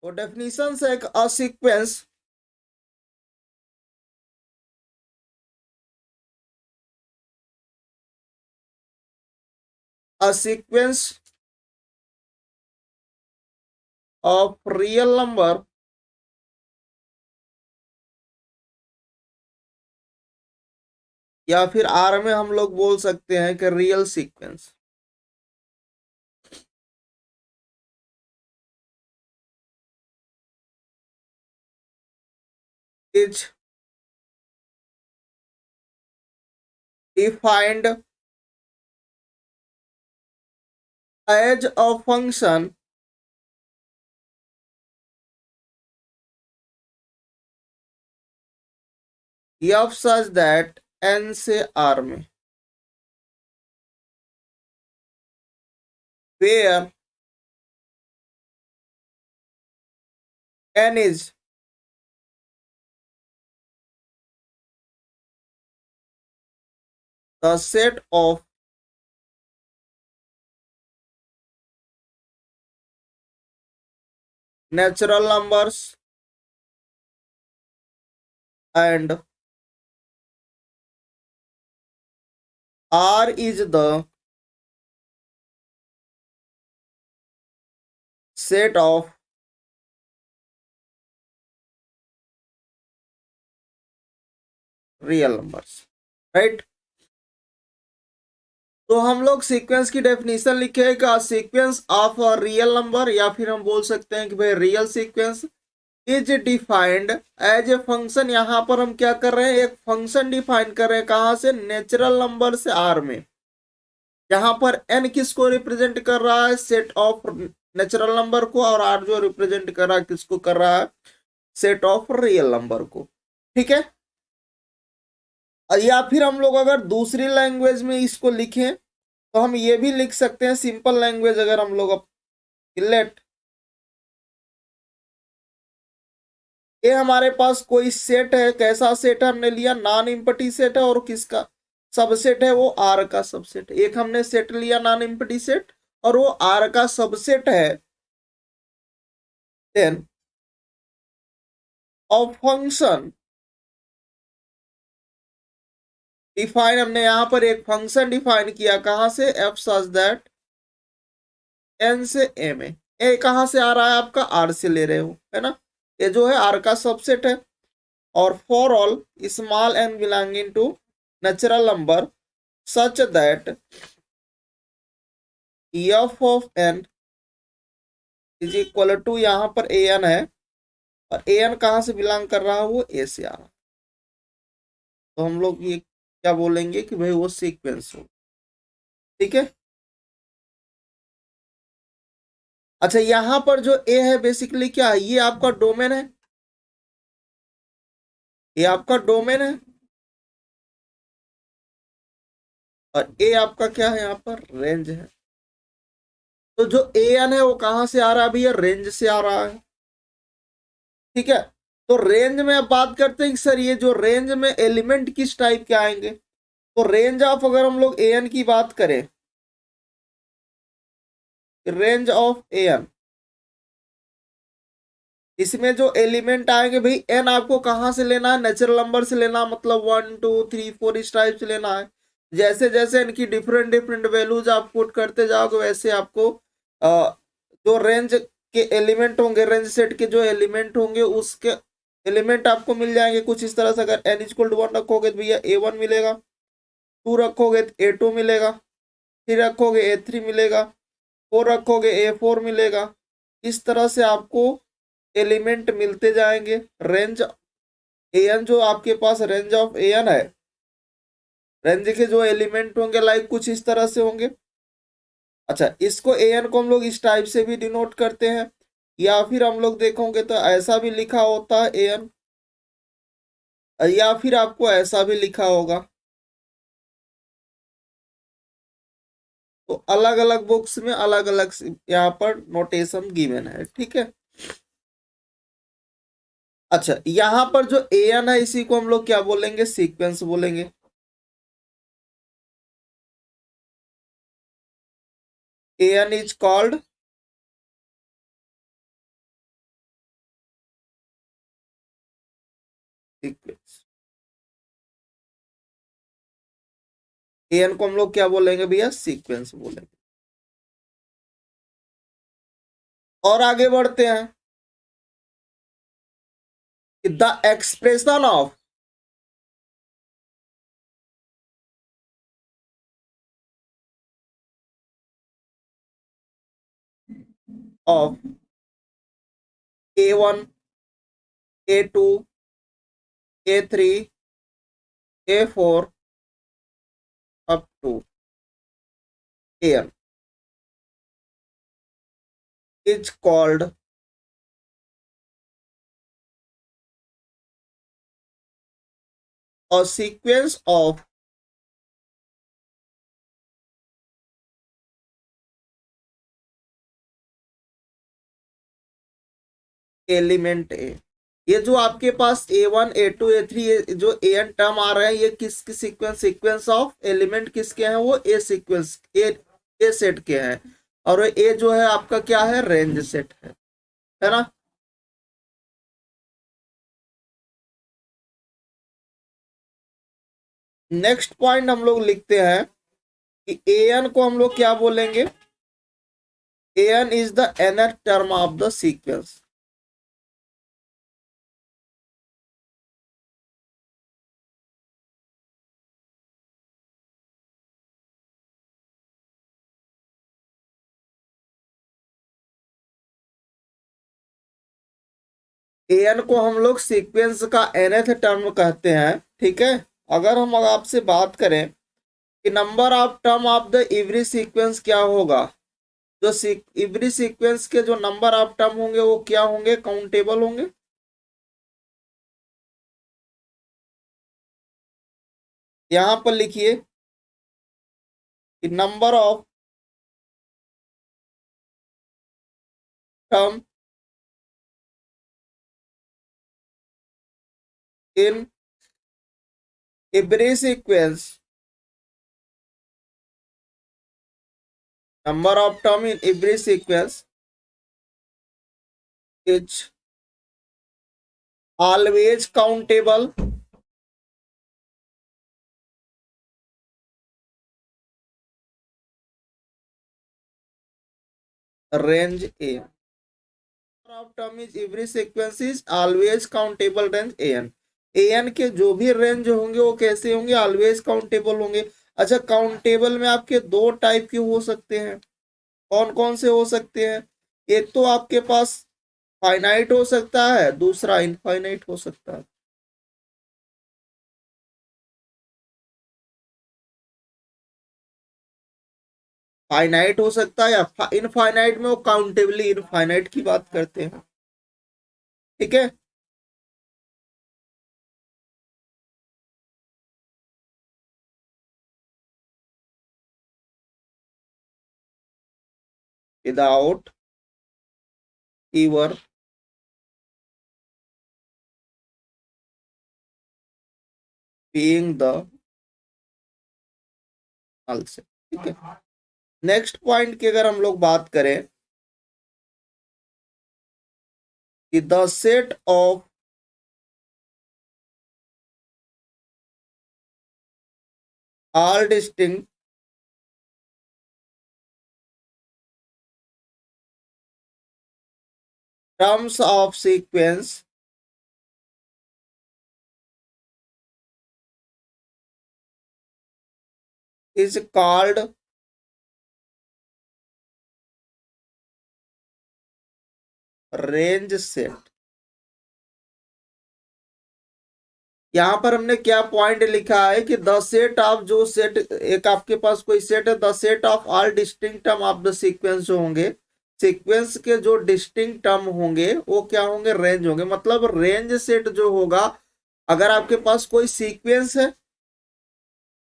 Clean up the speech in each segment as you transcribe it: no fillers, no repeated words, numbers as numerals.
तो डेफिनेशन है a sequence a sequence of real number या फिर आर में हम लोग बोल सकते हैं कि real sequence is defined as a function f such that N से आर में where N is the set of natural numbers and R is the set of real numbers, right? तो हम लोग सीक्वेंस की डेफिनेशन लिखेगा sequence of a real number या फिर हम बोल सकते हैं कि भाई real sequence is defined as a function. यहां पर हम क्या कर रहे हैं, एक फंक्शन डिफाइन कर रहे हैं कहां से, नेचुरल नंबर से आर में। यहाँ पर एन किसको रिप्रेजेंट कर रहा है, सेट ऑफ नेचुरल नंबर को, और आर जो रिप्रेजेंट कर रहा है किसको कर रहा है, सेट ऑफ रियल नंबर को। ठीक है। या फिर हम लोग अगर दूसरी लैंग्वेज में इसको लिखें तो हम ये भी लिख सकते हैं, सिंपल लैंग्वेज अगर हम लोग लेट ये हमारे पास कोई सेट है, कैसा सेट है, हमने लिया नॉन इम्पटी सेट है, और किसका सबसेट है, वो आर का सबसेट है। एक हमने सेट लिया नॉन इम्पटी सेट और वो आर का सबसेट है। देन ऑफ फंक्शन डिफाइन, हमने यहां पर एक फंक्शन डिफाइन किया कहां से, एफ सच दैट एन से ए में। ए कहां से आ रहा है आपका, आर से ले रहे हो, है ना। ये जो है आर का सबसेट है। और for all small n belonging to natural number such that f of n is equal to, यहां पर ए एन है और ए एन कहां से बिलोंग कर रहा है, वो ए से आ रहा है। तो हम लोग ये क्या बोलेंगे कि भाई वो सीक्वेंस हो। ठीक है। अच्छा, यहां पर जो ए है बेसिकली क्या है, ये आपका डोमेन है, ये आपका डोमेन है, और ए आपका क्या है, यहाँ पर रेंज है। तो जो ए एन है वो कहां से आ रहा है भैया, रेंज से आ रहा है। ठीक है। तो रेंज में अब बात करते हैं कि सर ये जो रेंज में एलिमेंट किस टाइप के आएंगे। तो रेंज ऑफ, अगर हम लोग ए एन की बात करें, रेंज ऑफ ए एन, इसमें जो एलिमेंट आएंगे भाई, एन आपको कहां से लेना है, नेचुरल नंबर से लेना, मतलब 1 2 3 4 इस टाइप से लेना है। जैसे जैसे इनकी डिफरेंट डिफरेंट वैल्यूज आप पुट करते जाओगे वैसे आपको जो रेंज के एलिमेंट होंगे, रेंज सेट के जो एलिमेंट होंगे उसके एलिमेंट आपको मिल जाएंगे कुछ इस तरह से। अगर एन इक्वल टू 1 रखोगे तो भैया ए वन मिलेगा, 2 रखोगे तो ए टू मिलेगा, 3 रखोगे ए थ्री मिलेगा, 4 रखोगे ए फोर मिलेगा। इस तरह से आपको एलिमेंट मिलते जाएंगे। रेंज ए एन जो आपके पास रेंज ऑफ ए एन है, रेंज के जो एलिमेंट होंगे लाइक कुछ इस तरह से होंगे। अच्छा, इसको ए एन को हम लोग इस टाइप से भी डिनोट करते हैं, या फिर हम लोग देखोगे तो ऐसा भी लिखा होता है ए एन, या फिर आपको ऐसा भी लिखा होगा। तो अलग अलग बुक्स में अलग अलग यहाँ पर नोटेशन गिवन है। ठीक है। अच्छा, यहाँ पर जो ए एन है इसी को हम लोग क्या बोलेंगे, सीक्वेंस बोलेंगे। A N is called sequence. N को हम लोग क्या बोलेंगे भैया? सीक्वेंस बोलेंगे। और आगे बढ़ते हैं। The expression of A1, A2, A3, A4 up to An is called a sequence of element A. ये जो आपके पास A1, A2, A3 जो एन टर्म आ रहे हैं, ये किसकी सीक्वेंस? सीक्वेंस ऑफ एलिमेंट किसके हैं? वो ए सीक्वेंस, ए सेट के हैं। और ए जो है आपका क्या है? रेंज सेट है ना। नेक्स्ट पॉइंट हम लोग लिखते हैं कि एन को हम लोग क्या बोलेंगे? N is the nth term of the sequence. N को हम लोग सीक्वेंस का nth टर्म कहते हैं, ठीक है। अगर हम आपसे बात करें कि number of term of the every sequence क्या होगा, जो एवरी सीक्वेंस के जो नंबर ऑफ टर्म होंगे वो क्या होंगे? काउंटेबल होंगे। यहां पर लिखिए कि number of term in every sequence, number of term in every sequence is always countable range A। number of term is every sequence is always countable range an। an के जो भी रेंज होंगे वो कैसे होंगे? ऑलवेज काउंटेबल होंगे। अच्छा, countable में आपके दो टाइप के हो सकते हैं। कौन कौन से हो सकते हैं? एक तो आपके पास फाइनाइट हो सकता है, दूसरा इनफाइनाइट हो सकता है। फाइनाइट हो सकता है या इनफाइनाइट में वो काउंटेबली इनफाइनाइट की बात करते हैं, ठीक है। Without ever being the null set, ठीक है। नेक्स्ट पॉइंट की अगर हम लोग बात करें कि the set of all distinct terms of sequence is called range set। यहां पर हमने क्या पॉइंट लिखा है कि द सेट ऑफ, जो सेट एक आपके पास कोई सेट है, the set of all distinct term of the sequence जो होंगे, सीक्वेंस के जो डिस्टिंक्ट टर्म होंगे वो क्या होंगे? रेंज होंगे। मतलब रेंज सेट जो होगा, अगर आपके पास कोई सीक्वेंस है,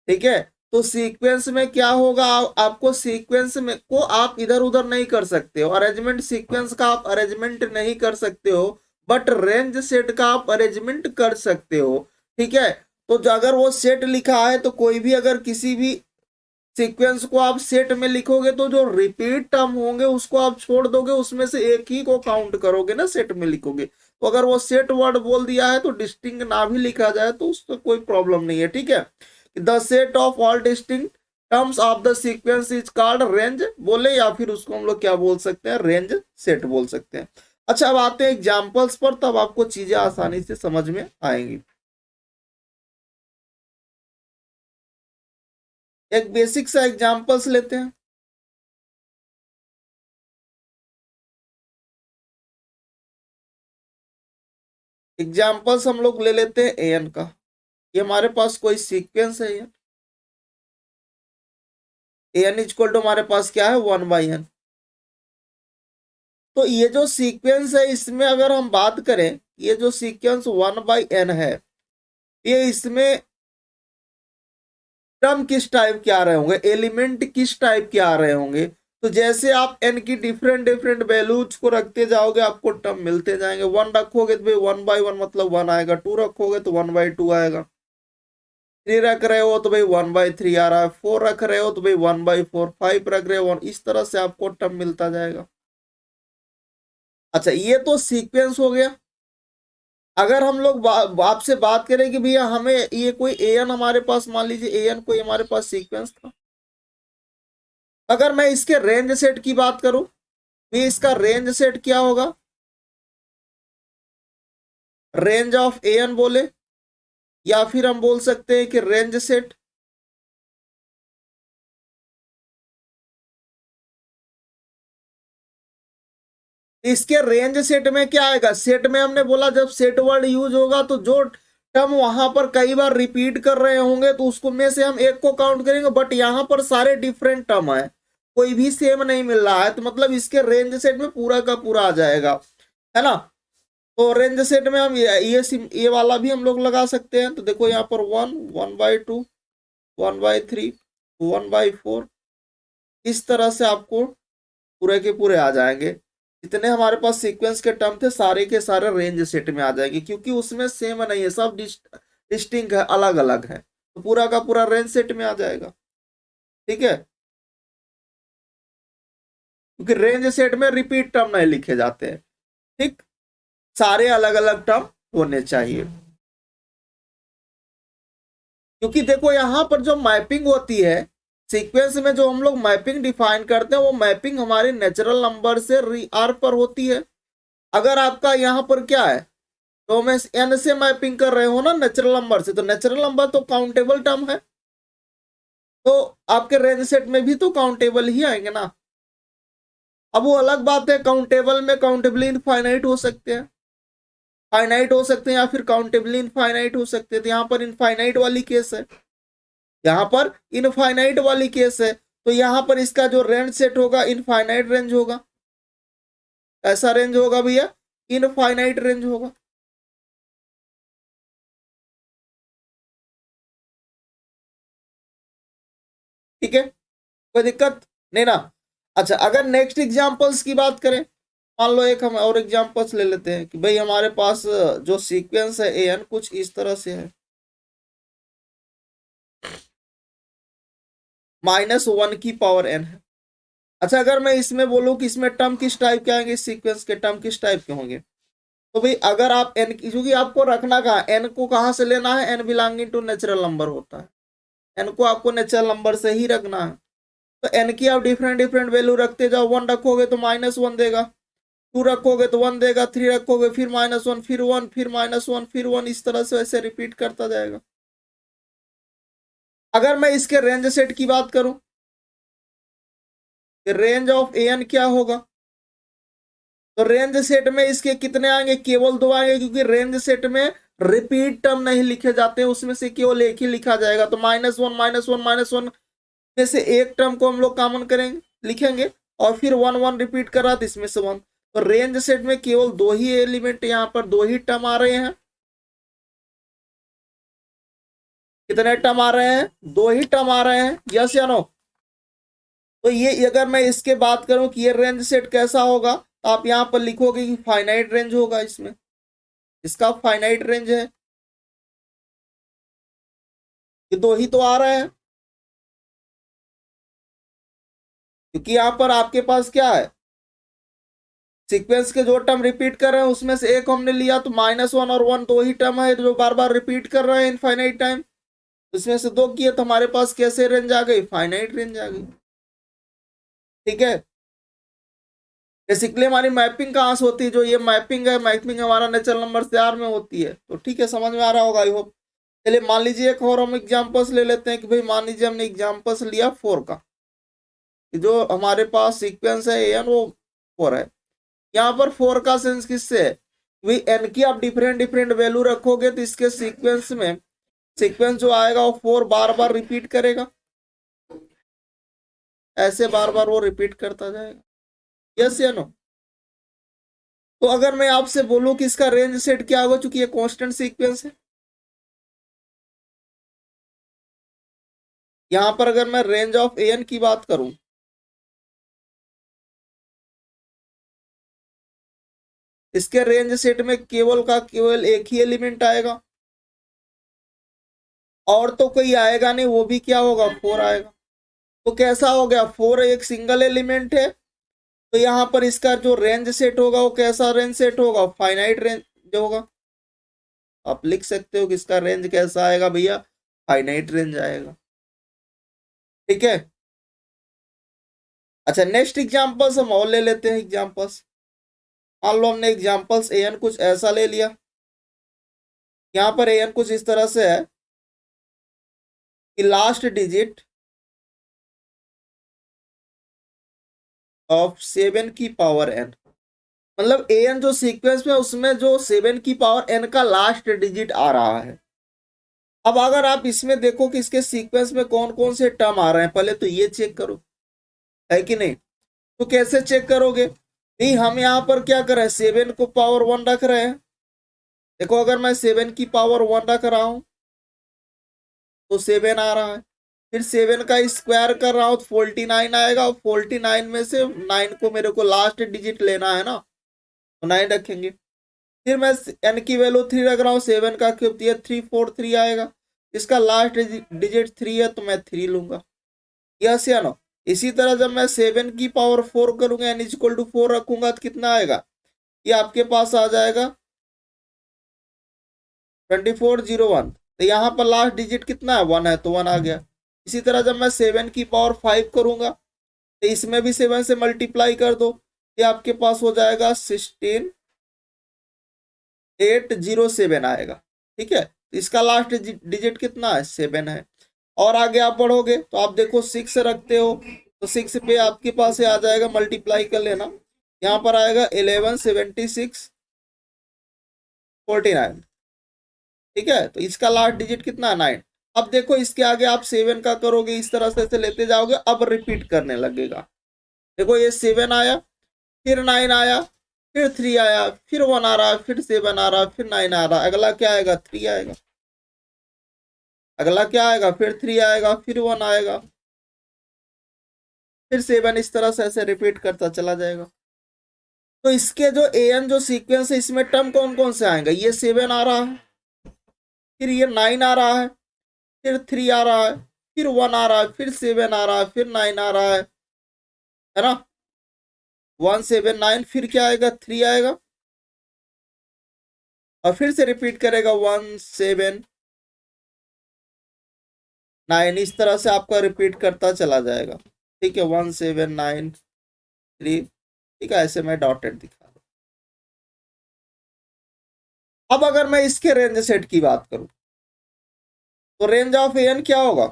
ठीक है, तो सीक्वेंस में क्या होगा? आपको सीक्वेंस में को आप इधर उधर नहीं कर सकते हो, अरेंजमेंट सीक्वेंस का आप अरेंजमेंट नहीं कर सकते हो, बट रेंज सेट का आप अरेंजमेंट कर सकते हो, ठीक है। तो अगर वो सेट लिखा है तो कोई भी अगर किसी भी सीक्वेंस को आप सेट में लिखोगे तो जो रिपीट टर्म होंगे उसको आप छोड़ दोगे, उसमें से एक ही को काउंट करोगे ना, सेट में लिखोगे। तो अगर वो सेट वर्ड बोल दिया है तो डिस्टिंक्ट ना भी लिखा जाए तो उसका कोई प्रॉब्लम नहीं है, ठीक है। The set of all distinct terms of the sequence is called range बोले, या फिर उसको हम लोग क्या बोल सकते हैं, रेंज सेट बोल सकते हैं। अच्छा, अब आते हैं एग्जाम्पल्स पर, तब आपको चीजें आसानी से समझ में आएंगी। एक बेसिक सा एग्जाम्पल्स लेते हैं। एग्जाम्पल्स हम लोग ले लेते हैं एन का। ये हमारे पास कोई सीक्वेंस है, एन इक्वल टू हमारे पास क्या है, 1/n। तो ये जो सीक्वेंस है इसमें अगर हम बात करें, ये जो सीक्वेंस 1/n है, ये इसमें टर्म किस टाइप के आ रहे होंगे, एलिमेंट किस टाइप के आ रहे होंगे। तो जैसे आप एन की डिफरेंट डिफरेंट वैल्यूज को रखते जाओगे आपको टर्म मिलते जाएंगे। 1 रखोगे तो भाई 1/1 मतलब 1 आएगा, 2 रखोगे तो 1/2 आएगा, 3 रख रहे हो तो भाई 1/3 आ रहा है, 4 रख रहे हो तो भाई 1/4, 5 रख रहे हो, इस तरह से आपको टर्म मिलता जाएगा। अच्छा, ये तो सीक्वेंस हो गया। अगर हम लोग आपसे बात करें कि भैया हमें ये कोई एन हमारे पास, मान लीजिए एन कोई हमारे पास सीक्वेंस था, अगर मैं इसके रेंज सेट की बात करूं, भी इसका रेंज सेट क्या होगा, रेंज ऑफ एन बोले, या फिर हम बोल सकते हैं कि रेंज सेट। इसके रेंज सेट में क्या आएगा, सेट में हमने बोला जब सेट वर्ड यूज होगा तो जो टर्म वहां पर कई बार रिपीट कर रहे होंगे तो उसको में से हम एक को काउंट करेंगे, बट यहां पर सारे डिफरेंट टर्म है, कोई भी सेम नहीं मिल रहा है, तो मतलब इसके रेंज सेट में पूरा का पूरा आ जाएगा, है ना। तो रेंज सेट में हम ये वाला भी हम लोग लगा सकते हैं। तो देखो यहाँ पर 1, 1/2, 1/3, 1/4, इस तरह से आपको पूरे के पूरे आ जाएंगे। जितने हमारे पास सीक्वेंस के टर्म थे सारे के सारे रेंज सेट में आ जाएंगे, क्योंकि उसमें सेम नहीं है, सब डिस्टिंक्ट है, अलग अलग है, तो पूरा का पूरा रेंज सेट में आ जाएगा, ठीक है। क्योंकि रेंज सेट में रिपीट टर्म नहीं लिखे जाते हैं, ठीक, सारे अलग अलग टर्म होने चाहिए। क्योंकि देखो यहां पर जो मैपिंग होती है सीक्वेंस में, जो हम लोग मैपिंग डिफाइन करते हैं वो मैपिंग हमारे नेचुरल नंबर से आर पर होती है। अगर आपका यहाँ पर क्या है, तो मैं एन से मैपिंग कर रहे हो ना नेचुरल नंबर से, तो नेचुरल नंबर तो काउंटेबल टर्म है, तो आपके रेंज सेट में भी तो काउंटेबल ही आएंगे ना। अब वो अलग बात है, काउंटेबल में काउंटेबली इनफाइनाइट हो सकते हैं, फाइनाइट हो सकते हैं, या फिर काउंटेबली इनफाइनाइट हो सकते हैं। तो यहाँ पर इनफाइनाइट वाली केस है, यहाँ पर इनफाइनाइट वाली केस है, तो यहाँ पर इसका जो रेंज सेट होगा इनफाइनाइट रेंज होगा। ऐसा रेंज होगा भैया, इनफाइनाइट रेंज होगा, ठीक है, कोई दिक्कत नहीं ना। अच्छा, अगर नेक्स्ट एग्जांपल्स की बात करें, मान लो एक हम और एग्जांपल्स ले लेते हैं कि भाई हमारे पास जो सीक्वेंस है एन कुछ इस तरह से है, -1 की पावर n है। अच्छा, अगर मैं इसमें बोलूं कि इसमें टर्म किस टाइप के आएंगे, सीक्वेंस के टर्म किस टाइप के होंगे, तो भाई अगर आप n की, क्योंकि आपको रखना कहाँ, n को कहाँ से लेना है, n belonging to natural number होता है, n को आपको नेचुरल नंबर से ही रखना है। तो n की आप डिफरेंट डिफरेंट वैल्यू रखते जाओ, 1 रखोगे तो -1 देगा, 2 रखोगे तो 1 देगा, 3 रखोगे फिर -1, फिर 1, फिर -1, फिर 1, इस तरह से वैसे रिपीट करता जाएगा। अगर मैं इसके रेंज सेट की बात करूं, रेंज ऑफ एन क्या होगा, तो रेंज सेट में इसके कितने आएंगे, केवल 2 आएंगे, क्योंकि रेंज सेट में रिपीट टर्म नहीं लिखे जाते हैं, उसमें से केवल एक ही लिखा जाएगा। तो -1, -1, -1 में से एक टर्म को हम लोग कॉमन करेंगे, लिखेंगे, और फिर 1, 1 रिपीट कर रहा था इसमें से 1। तो रेंज सेट में केवल 2 ही एलिमेंट, यहाँ पर 2 ही टर्म आ रहे हैं। कितने टर्म आ रहे हैं, 2 ही टर्म आ रहे हैं, यस या नो। तो ये अगर मैं इसके बात करूं कि ये रेंज सेट कैसा होगा, तो आप यहां पर लिखोगे कि फाइनाइट रेंज होगा, इसमें इसका फाइनाइट रेंज है, ये 2 ही तो आ रहे हैं, क्योंकि यहां पर आपके पास क्या है, सीक्वेंस के जो टर्म रिपीट कर रहे हैं उसमें से एक हमने लिया तो -1 और 1 दो ही टर्म है जो बार बार रिपीट कर रहे हैं इनफाइनाइट टाइम। उसमें से दो किए तो हमारे पास कैसे रेंज आ गई, फाइनाइट रेंज आ गई। ठीक है, बेसिकली हमारी मैपिंग कहाँ से होती है, जो ये मैपिंग है, मैपिंग हमारा नेचुरल नंबर से आर में होती है। तो ठीक है, समझ में आ रहा होगा आई होप। चलिए मान लीजिए एक और हम एग्जाम्पल्स ले लेते हैं कि भाई मान लीजिए हमने एग्जाम्पल्स लिया 4 का, जो हमारे पास सीक्वेंस है एन वो 4 है। यहाँ पर 4 का सेंस किससे है, भाई एन की आप डिफरेंट डिफरेंट वैल्यू रखोगे तो इसके सीक्वेंस में सीक्वेंस जो आएगा वो 4 बार बार रिपीट करेगा, ऐसे बार बार वो रिपीट करता जाएगा। यस या नो। तो अगर मैं आपसे बोलूं कि इसका रेंज सेट क्या होगा, चूंकि ये कांस्टेंट सीक्वेंस है, यहां पर अगर मैं रेंज ऑफ एन की बात करूं इसके रेंज सेट में केवल का केवल एक ही एलिमेंट आएगा और तो कोई आएगा नहीं, वो भी क्या होगा 4 आएगा। तो कैसा हो गया, 4 एक सिंगल एलिमेंट है, तो यहाँ पर इसका जो रेंज सेट होगा वो कैसा रेंज सेट होगा, फाइनाइट रेंज होगा। आप लिख सकते हो कि इसका रेंज कैसा आएगा भैया, फाइनाइट रेंज आएगा। ठीक है, अच्छा नेक्स्ट एग्जांपल्स हम और ले लेते हैं एग्जांपल्स। मान लो हमने एग्जांपल्स एन कुछ ऐसा ले लिया, यहाँ पर एन कुछ इस तरह से है कि लास्ट डिजिट ऑफ 7 की पावर n, मतलब एन जो सीक्वेंस में उसमें जो 7 की पावर n का लास्ट डिजिट आ रहा है। अब अगर आप इसमें देखो कि इसके सीक्वेंस में कौन कौन से टर्म आ रहे हैं, पहले तो ये चेक करो, है कि नहीं। तो कैसे चेक करोगे, नहीं हम यहाँ पर क्या कर रहे हैं, 7 को पावर 1 रख रहे हैं। देखो अगर मैं 7 की पावर 1 रख रहा हूं तो 7 आ रहा है, फिर 7 का स्क्वायर कर रहा हूं तो 49 आएगा, और 49 में से 9 को मेरे को लास्ट डिजिट लेना है ना, तो 9 रखेंगे। फिर मैं n की वैल्यू 3 रख रहा हूँ, 7 का क्यूब दिया 343 आएगा, इसका लास्ट डिजिट 3 है तो मैं 3 लूंगा। यस या नो। इसी तरह जब मैं 7 की पावर 4 करूंगा n इक्वल टू 4 रखूंगा तो कितना आएगा, ये आपके पास आ जाएगा 2401। तो यहाँ पर लास्ट डिजिट कितना है, 1 है, तो 1 आ गया। इसी तरह जब मैं 7 की पावर 5 करूंगा तो इसमें भी 7 से मल्टीप्लाई कर दो, ये आपके पास हो जाएगा 16807 आएगा। ठीक है, इसका लास्ट डिजिट कितना है, 7 है। और आगे आप बढ़ोगे तो आप देखो 6 रखते हो तो 6 पे आपके पास आ जाएगा, मल्टीप्लाई कर लेना, यहाँ पर आएगा 117649। ठीक है, तो इसका लास्ट डिजिट कितना, 9। अब देखो इसके आगे आप 7 का करोगे, इस तरह से लेते जाओगे, अब रिपीट करने लगेगा। देखो ये 7 आया, फिर 9 आया, फिर 3 आया, फिर 1 आ रहा, फिर 7 आ रहा, फिर 9 आ रहा, अगला क्या आएगा, 3 आएगा, अगला क्या आएगा, फिर 3 आएगा, फिर 1 आएगा, फिर 7, इस तरह से ऐसे रिपीट करता चला जाएगा। तो इसके जो एन जो सीक्वेंस है इसमें टर्म कौन कौन से आएंगे, ये 7 आ रहा है, फिर ये 9 आ रहा है, फिर 3 आ रहा है, फिर 1 आ रहा है, फिर 7 आ रहा है, फिर 9 आ रहा है ना, 179, फिर क्या आएगा, 3 आएगा, और फिर से रिपीट करेगा 179, इस तरह से आपका रिपीट करता चला जाएगा। ठीक है, 1793। ठीक है, ऐसे मैं डॉटेड दिखा रहा हूं। अब अगर मैं इसके रेंज सेट की बात करूं तो रेंज ऑफ एन क्या होगा,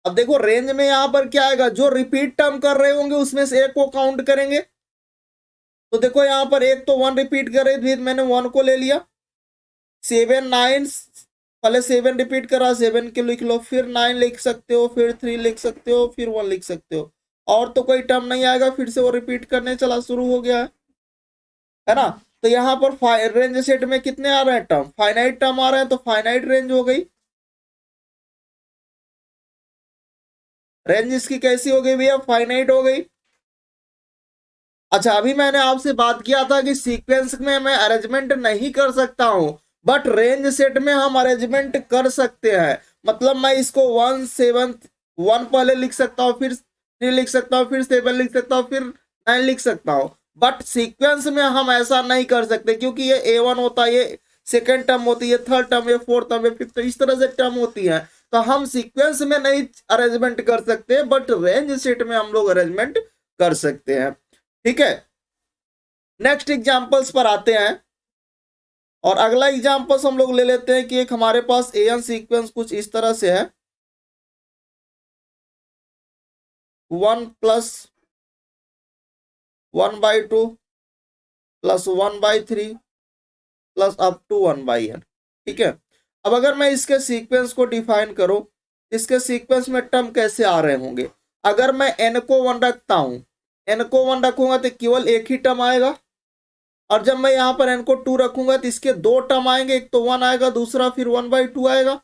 अब देखो रेंज में यहां पर क्या आएगा, जो रिपीट टर्म कर रहे होंगे उसमें से एक को काउंट करेंगे। तो देखो यहां पर एक तो 1 रिपीट कर रही थी, मैंने 1 को ले लिया, 7 9, पहले 7 रिपीट करा, 7 के लिख लो, फिर 9 लिख सकते हो, फिर 3 लिख सकते हो, फिर 1 लिख सकते हो, और तो कोई टर्म नहीं आएगा, फिर से वो रिपीट करने चला शुरू हो गया है ना। तो यहाँ पर रेंज सेट में कितने आ रहे हैं टर्म, फाइनाइट टर्म आ रहे हैं, तो फाइनाइट रेंज हो गई। रेंज इसकी कैसी हो गई भैया, फाइनाइट हो गई। अच्छा अभी मैंने आपसे बात किया था कि सीक्वेंस में मैं अरेंजमेंट नहीं कर सकता हूं, बट रेंज सेट में हम अरेंजमेंट कर सकते हैं। मतलब मैं इसको 1 7 1 पहले लिख सकता हूँ, फिर 3 लिख सकता हूँ, फिर 7 लिख सकता हूँ, फिर 9 लिख सकता हूँ। बट सीक्वेंस में हम ऐसा नहीं कर सकते, क्योंकि ये A1 होता है, ये सेकेंड टर्म होती है, थर्ड टर्म, ये फोर्थ टर्म, ये फिफ्थ, इस तरह से टर्म होती है। तो हम सीक्वेंस में नहीं अरेंजमेंट कर सकते, बट रेंज सेट में हम लोग अरेंजमेंट कर सकते हैं। ठीक है, नेक्स्ट एग्जांपल्स पर आते हैं। और अगला एग्जांपल्स हम लोग ले लेते हैं कि एक हमारे पास एन सीक्वेंस कुछ इस तरह से है, 1 plus 1/2 plus 1/3 plus up to 1/n। ठीक है, अब अगर मैं इसके सीक्वेंस को डिफाइन करूं, इसके सीक्वेंस में टर्म कैसे आ रहे होंगे। अगर मैं n को 1 रखता हूं, n को 1 रखूंगा तो केवल एक ही टर्म आएगा। और जब मैं यहाँ पर n को 2 रखूंगा तो इसके दो टर्म आएंगे, एक तो 1 आएगा, दूसरा फिर 1/2 आएगा।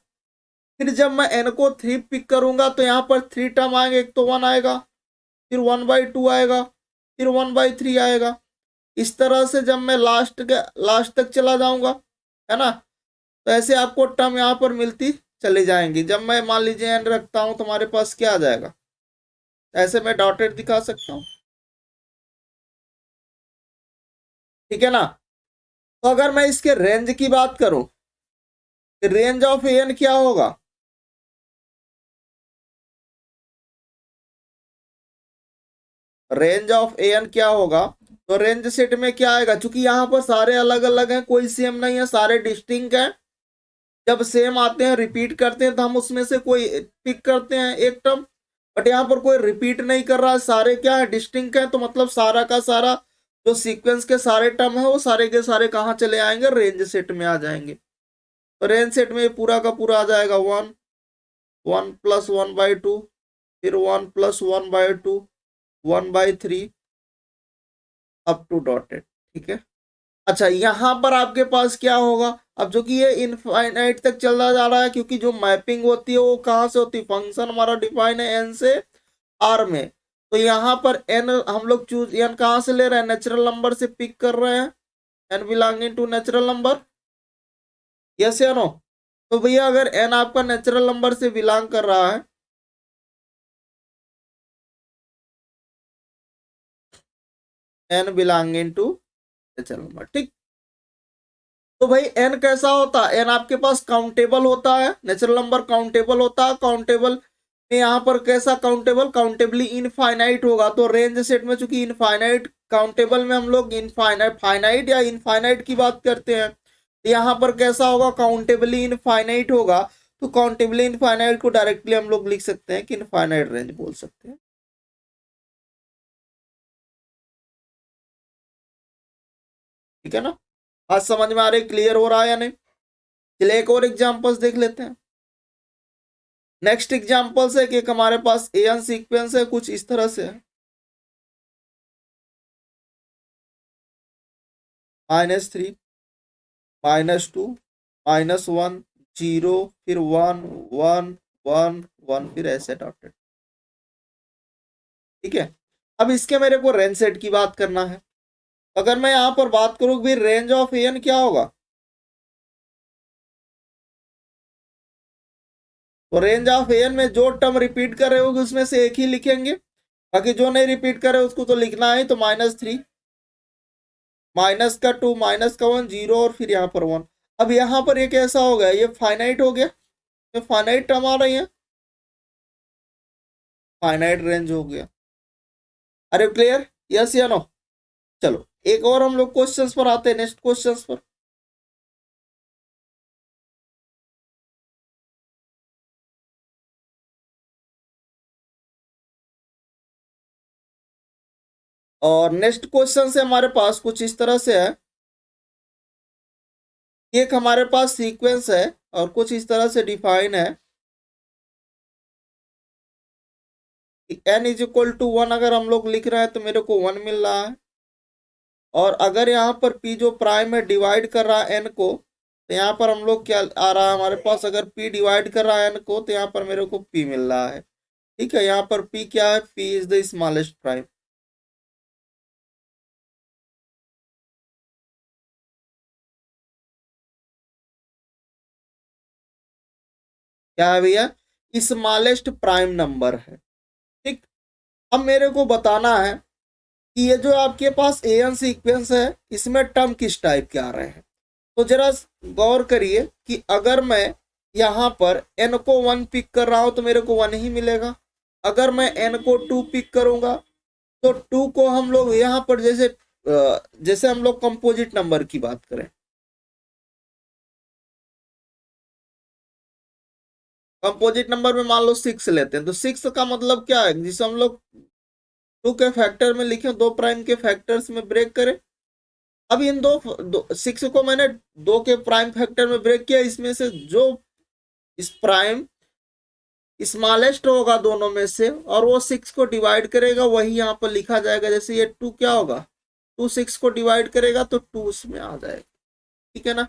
फिर जब मैं n को 3 पिक करूंगा तो यहाँ पर 3 टर्म आएंगे, एक तो 1 आएगा, फिर 1/2 आएगा, फिर 1/3 आएगा। इस तरह से जब मैं लास्ट तक चला जाऊंगा, है ना, तो ऐसे आपको टर्म यहाँ पर मिलती चली जाएंगी। जब मैं मान लीजिए एन रखता हूं, तुम्हारे पास क्या आ जाएगा, ऐसे मैं डॉटेड दिखा सकता हूँ। ठीक है ना, तो अगर मैं इसके रेंज की बात करूं, रेंज ऑफ एन क्या होगा, रेंज ऑफ एन क्या होगा, तो रेंज सेट में क्या आएगा, चूंकि यहाँ पर सारे अलग अलग हैं, कोई सेम नहीं है, सारे डिस्टिंक्ट हैं। जब सेम आते हैं, रिपीट करते हैं, तो हम उसमें से कोई पिक करते हैं एक टर्म। बट यहाँ पर कोई रिपीट नहीं कर रहा है, सारे क्या है, डिस्टिंक्ट है। तो मतलब सारा का सारा जो सीक्वेंस के सारे टर्म है, वो सारे के सारे कहाँ चले आएंगे, रेंज सेट में आ जाएंगे। तो रेंज सेट में पूरा का पूरा आ जाएगा 1, 1 प्लस 1/2, फिर 1 प्लस 1/2, 1/3 अप टू डॉटेड। ठीक है, अच्छा यहाँ पर आपके पास क्या होगा, अब जो कि ये इनफाइनाइट तक चलता जा रहा है, क्योंकि जो मैपिंग होती है वो कहाँ से होती है, फंक्शन हमारा डिफाइन है एन से आर में। तो यहाँ पर एन हम लोग चूज एन कहाँ से ले रहे हैं, नेचुरल नंबर से पिक कर रहे हैं, n belonging to natural number, yes या नो। तो भैया अगर एन आपका नेचुरल नंबर से बिलोंग कर रहा है, n belonging to natural number, ठीक। तो भाई एन कैसा होता है, एन आपके पास काउंटेबल होता है, नेचुरल नंबर काउंटेबल होता है। काउंटेबल में यहाँ पर कैसा काउंटेबल, काउंटेबली इनफाइनाइट होगा। तो रेंज सेट में चूंकि इनफाइनाइट, काउंटेबल में हम लोग इनफाइनाइट, फाइनाइट या इनफाइनाइट की बात करते हैं, तो यहाँ पर कैसा होगा, काउंटेबली इनफाइनाइट होगा। तो काउंटेबली इनफाइनाइट को डायरेक्टली हम लोग लिख सकते हैं कि इनफाइनाइट रेंज बोल सकते हैं। ठीक है ना, आज समझ में आ रही, क्लियर हो रहा है या नहीं। चलिए एक और एग्जांपल्स देख लेते हैं। नेक्स्ट एग्जांपल्स है कि एक हमारे पास एन सीक्वेंस है, कुछ इस तरह से है, -3, -2, -1, 0, फिर 1, 1, 1, 1, फिर ऐसे डॉटेड। ठीक है, अब इसके मेरे को रेंज सेट की बात करना है। अगर मैं यहां पर बात करूं कि रेंज ऑफ एन क्या होगा, तो रेंज ऑफ एन में जो टर्म रिपीट कर रहे होगे उसमें से एक ही लिखेंगे, बाकी जो नहीं रिपीट कर रहे उसको तो लिखना है। तो -3, -2, -1, 0 और फिर यहाँ पर 1। अब यहाँ पर ये कैसा हो गया, ये फाइनाइट हो गया, ये फाइनाइट टर्म आ रही है, फाइनाइट रेंज हो गया। अरे क्लियर, यस या नो। चलो एक और हम लोग क्वेश्चंस पर आते हैं, नेक्स्ट क्वेश्चंस पर। और नेक्स्ट क्वेश्चन से हमारे पास कुछ इस तरह से है, एक हमारे पास सीक्वेंस है और कुछ इस तरह से डिफाइन है कि n इज इक्वल टू 1 अगर हम लोग लिख रहे हैं तो मेरे को 1 मिल रहा है। और अगर यहाँ पर p जो प्राइम है डिवाइड कर रहा है n को, तो यहाँ पर हम लोग क्या आ रहा है हमारे पास, अगर p डिवाइड कर रहा है n को तो यहाँ पर मेरे को p मिल रहा है। ठीक है, यहाँ पर p क्या है, p is the smallest prime. क्या है भैया, स्मॉलेस्ट प्राइम नंबर है। ठीक, अब मेरे को बताना है कि ये जो आपके पास एन सीक्वेंस है इसमें टर्म किस टाइप के आ रहे हैं। तो जरा गौर करिए कि अगर मैं यहाँ पर एन को 1 पिक कर रहा हूं तो मेरे को 1 ही मिलेगा। अगर मैं एन को 2 पिक करूंगा तो 2 को हम लोग यहाँ पर जैसे हम लोग कंपोजिट नंबर की बात करें, कंपोजिट नंबर में मान लो 6 लेते हैं, तो 6 का मतलब क्या है, जिसे हम लोग 2 के फैक्टर में लिखें, 2 प्राइम के फैक्टर्स में ब्रेक करें। अब इन 6 को मैंने 2 के प्राइम फैक्टर में ब्रेक किया, इसमें से जो इस प्राइम स्मॉलेस्ट होगा दोनों में से और वो 6 को डिवाइड करेगा वही यहाँ पर लिखा जाएगा। जैसे ये 2 क्या होगा, 2 6 को डिवाइड करेगा तो 2 उसमें आ जाएगा, ठीक है ना।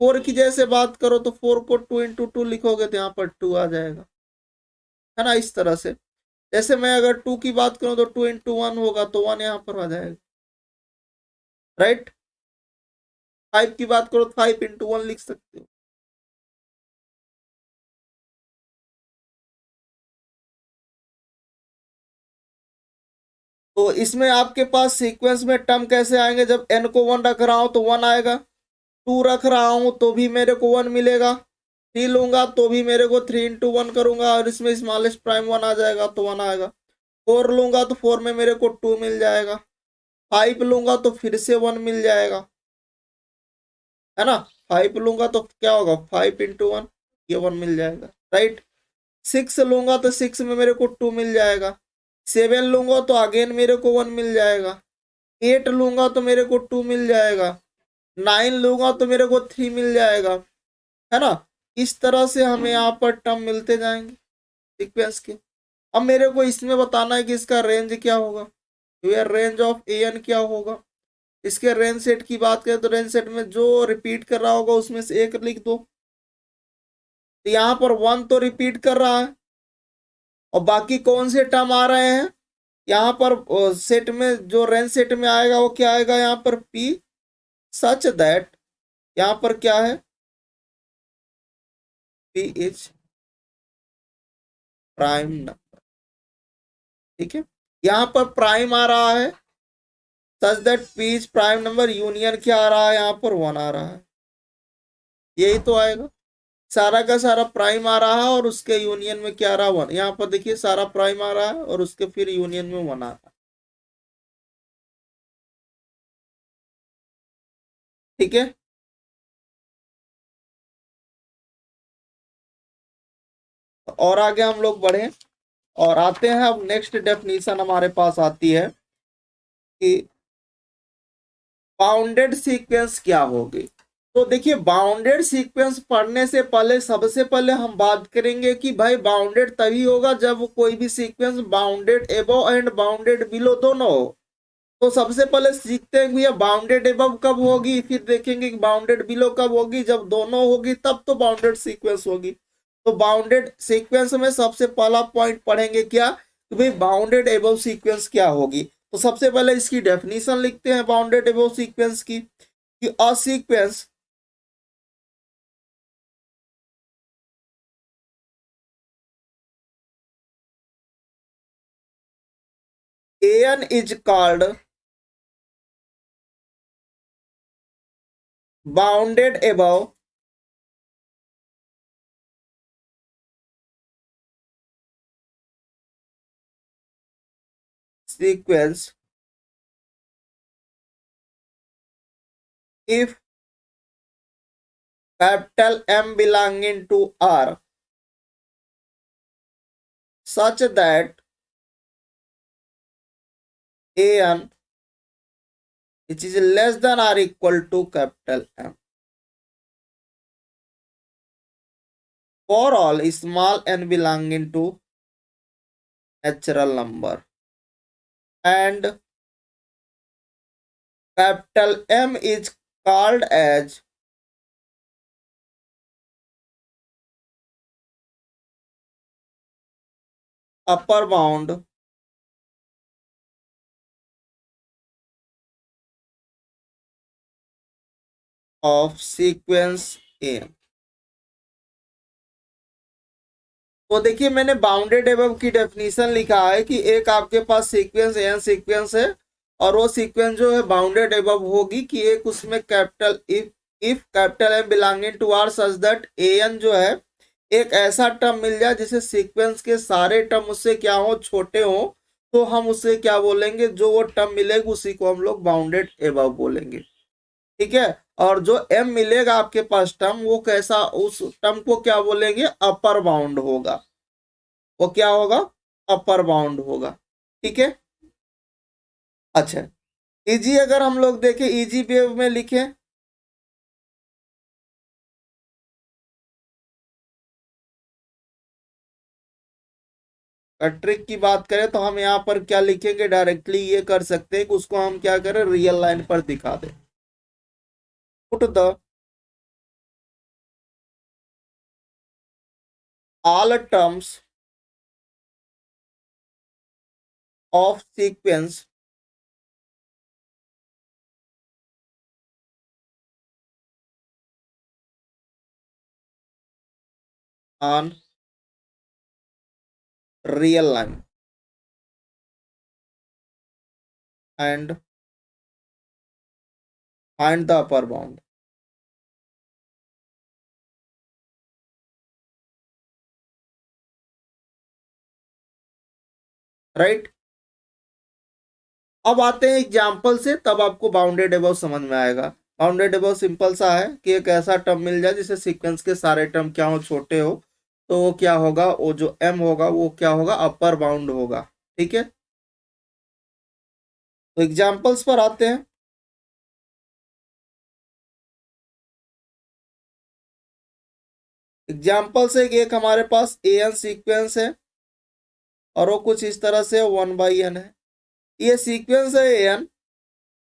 4 की जैसे बात करो तो 4 को 2 इंटू 2 लिखोगे तो यहाँ पर 2 आ जाएगा, है ना। इस तरह से जैसे मैं अगर 2 की बात करूं तो 2 इंटू 1 होगा तो 1 यहाँ पर आ जाएगा, राइट। 5 की बात करो तो 5 इंटू 1 लिख सकते हो। तो इसमें आपके पास सीक्वेंस में टर्म कैसे आएंगे, जब n को 1 रख रहा हूं तो 1 आएगा, 2 रख रहा हूं तो भी मेरे को 1 मिलेगा, 3 लूंगा तो भी मेरे को 3 इंटू 1 करूंगा और इसमें स्मॉलेस्ट प्राइम 1 आ जाएगा तो 1 आएगा, 4 लूंगा तो 4 में मेरे को 2 मिल जाएगा, 5 लूंगा तो फिर से 1 मिल जाएगा, है ना। 5 लूंगा तो क्या होगा, 5 इंटू 1, ये 1 मिल जाएगा, राइट। 6 लूंगा तो 6 में मेरे को 2 मिल जाएगा, 7 लूंगा तो अगेन मेरे को 1 मिल जाएगा, 8 लूंगा तो मेरे को 2 मिल जाएगा, 9 लूंगा तो मेरे को 3 मिल जाएगा, है ना। इस तरह से हमें यहाँ पर टर्म मिलते जाएंगे सीक्वेंस के। अब मेरे को इसमें बताना है कि इसका रेंज क्या होगा, रेंज ऑफ ए एन क्या होगा। इसके रेंज सेट की बात करें तो रेंज सेट में जो रिपीट कर रहा होगा उसमें से एक लिख दो। तो यहाँ पर 1 तो रिपीट कर रहा है और बाकी कौन से टर्म आ रहे हैं यहाँ पर सेट में, जो रेंज सेट में आएगा वो क्या आएगा, यहाँ पर पी सच दैट, यहाँ पर क्या है, पी इज प्राइम नंबर, ठीक है। यहाँ पर प्राइम आ रहा है such that P is prime number, union क्या आ रहा है, यहाँ पर 1 आ रहा है, यही तो आएगा। सारा का सारा प्राइम आ रहा है और उसके यूनियन में क्या आ रहा है, 1। यहाँ पर देखिए सारा प्राइम आ रहा है और उसके फिर यूनियन में 1 आ रहा है, ठीक है। और आगे हम लोग बढ़े और आते हैं, अब नेक्स्ट डेफिनेशन हमारे पास आती है कि बाउंडेड सीक्वेंस क्या होगी। तो देखिए बाउंडेड सीक्वेंस पढ़ने से पहले सबसे पहले हम बात करेंगे कि भाई बाउंडेड तभी होगा जब कोई भी sequence bounded above and bounded below दोनों हो। तो सबसे पहले सीखते हैं भैया बाउंडेड एबव कब होगी, फिर देखेंगे कि बाउंडेड बिलो कब होगी, जब दोनों होगी तब तो बाउंडेड सीक्वेंस होगी। तो बाउंडेड सीक्वेंस में सबसे पहला पॉइंट पढ़ेंगे क्या, कि भाई बाउंडेड एबव सीक्वेंस क्या होगी। तो सबसे पहले इसकी डेफिनेशन लिखते हैं बाउंडेड एबव सीक्वेंस की, कि a sequence an is called bounded above sequence if capital M belonging to R such that an which is less than or equal to capital M for all small n belonging to natural number, and capital M is called as upper bound of sequence A। तो देखिए मैंने bounded above की definition लिखा है कि एक आपके पास sequence N sequence है और वो सीक्वेंस जो है बाउंडेड एबव होगी कि एक उसमें capital if capital M belonging to R such that a n जो है एक ऐसा टर्म मिल जाए जिसे सीक्वेंस के सारे टर्म उससे क्या हो छोटे हो, तो हम उसे क्या बोलेंगे, जो वो टर्म मिलेगा उसी को हम लोग बाउंडेड एबव बोलेंगे। ठीक है। और जो एम मिलेगा आपके पास टर्म वो कैसा, उस टर्म को क्या बोलेंगे, अपर बाउंड होगा। वो क्या होगा, अपर बाउंड होगा। ठीक है। अच्छा, इजी अगर हम लोग देखें, इजी वेव में लिखें, ट्रिक की बात करें तो हम यहाँ पर क्या लिखेंगे, डायरेक्टली ये कर सकते हैं कि उसको हम क्या करें, रियल लाइन पर दिखा दें। Put the all terms of sequence on real line and find the upper bound. Right. अब आते हैं एग्जाम्पल से, तब आपको बाउंडेड अबव समझ में आएगा। बाउंडेड अबव सिंपल सा है कि एक ऐसा टर्म मिल जाए जिसे सीक्वेंस के सारे टर्म क्या हो, छोटे हो, तो वो क्या होगा, वो जो एम होगा वो क्या होगा, अपर बाउंड होगा। ठीक है। तो एग्जाम्पल्स पर आते हैं। एग्जाम्पल से एक हमारे पास ए एन सीक्वेंस है और वो कुछ इस तरह से 1/n है। ये सीक्वेंस है ए एन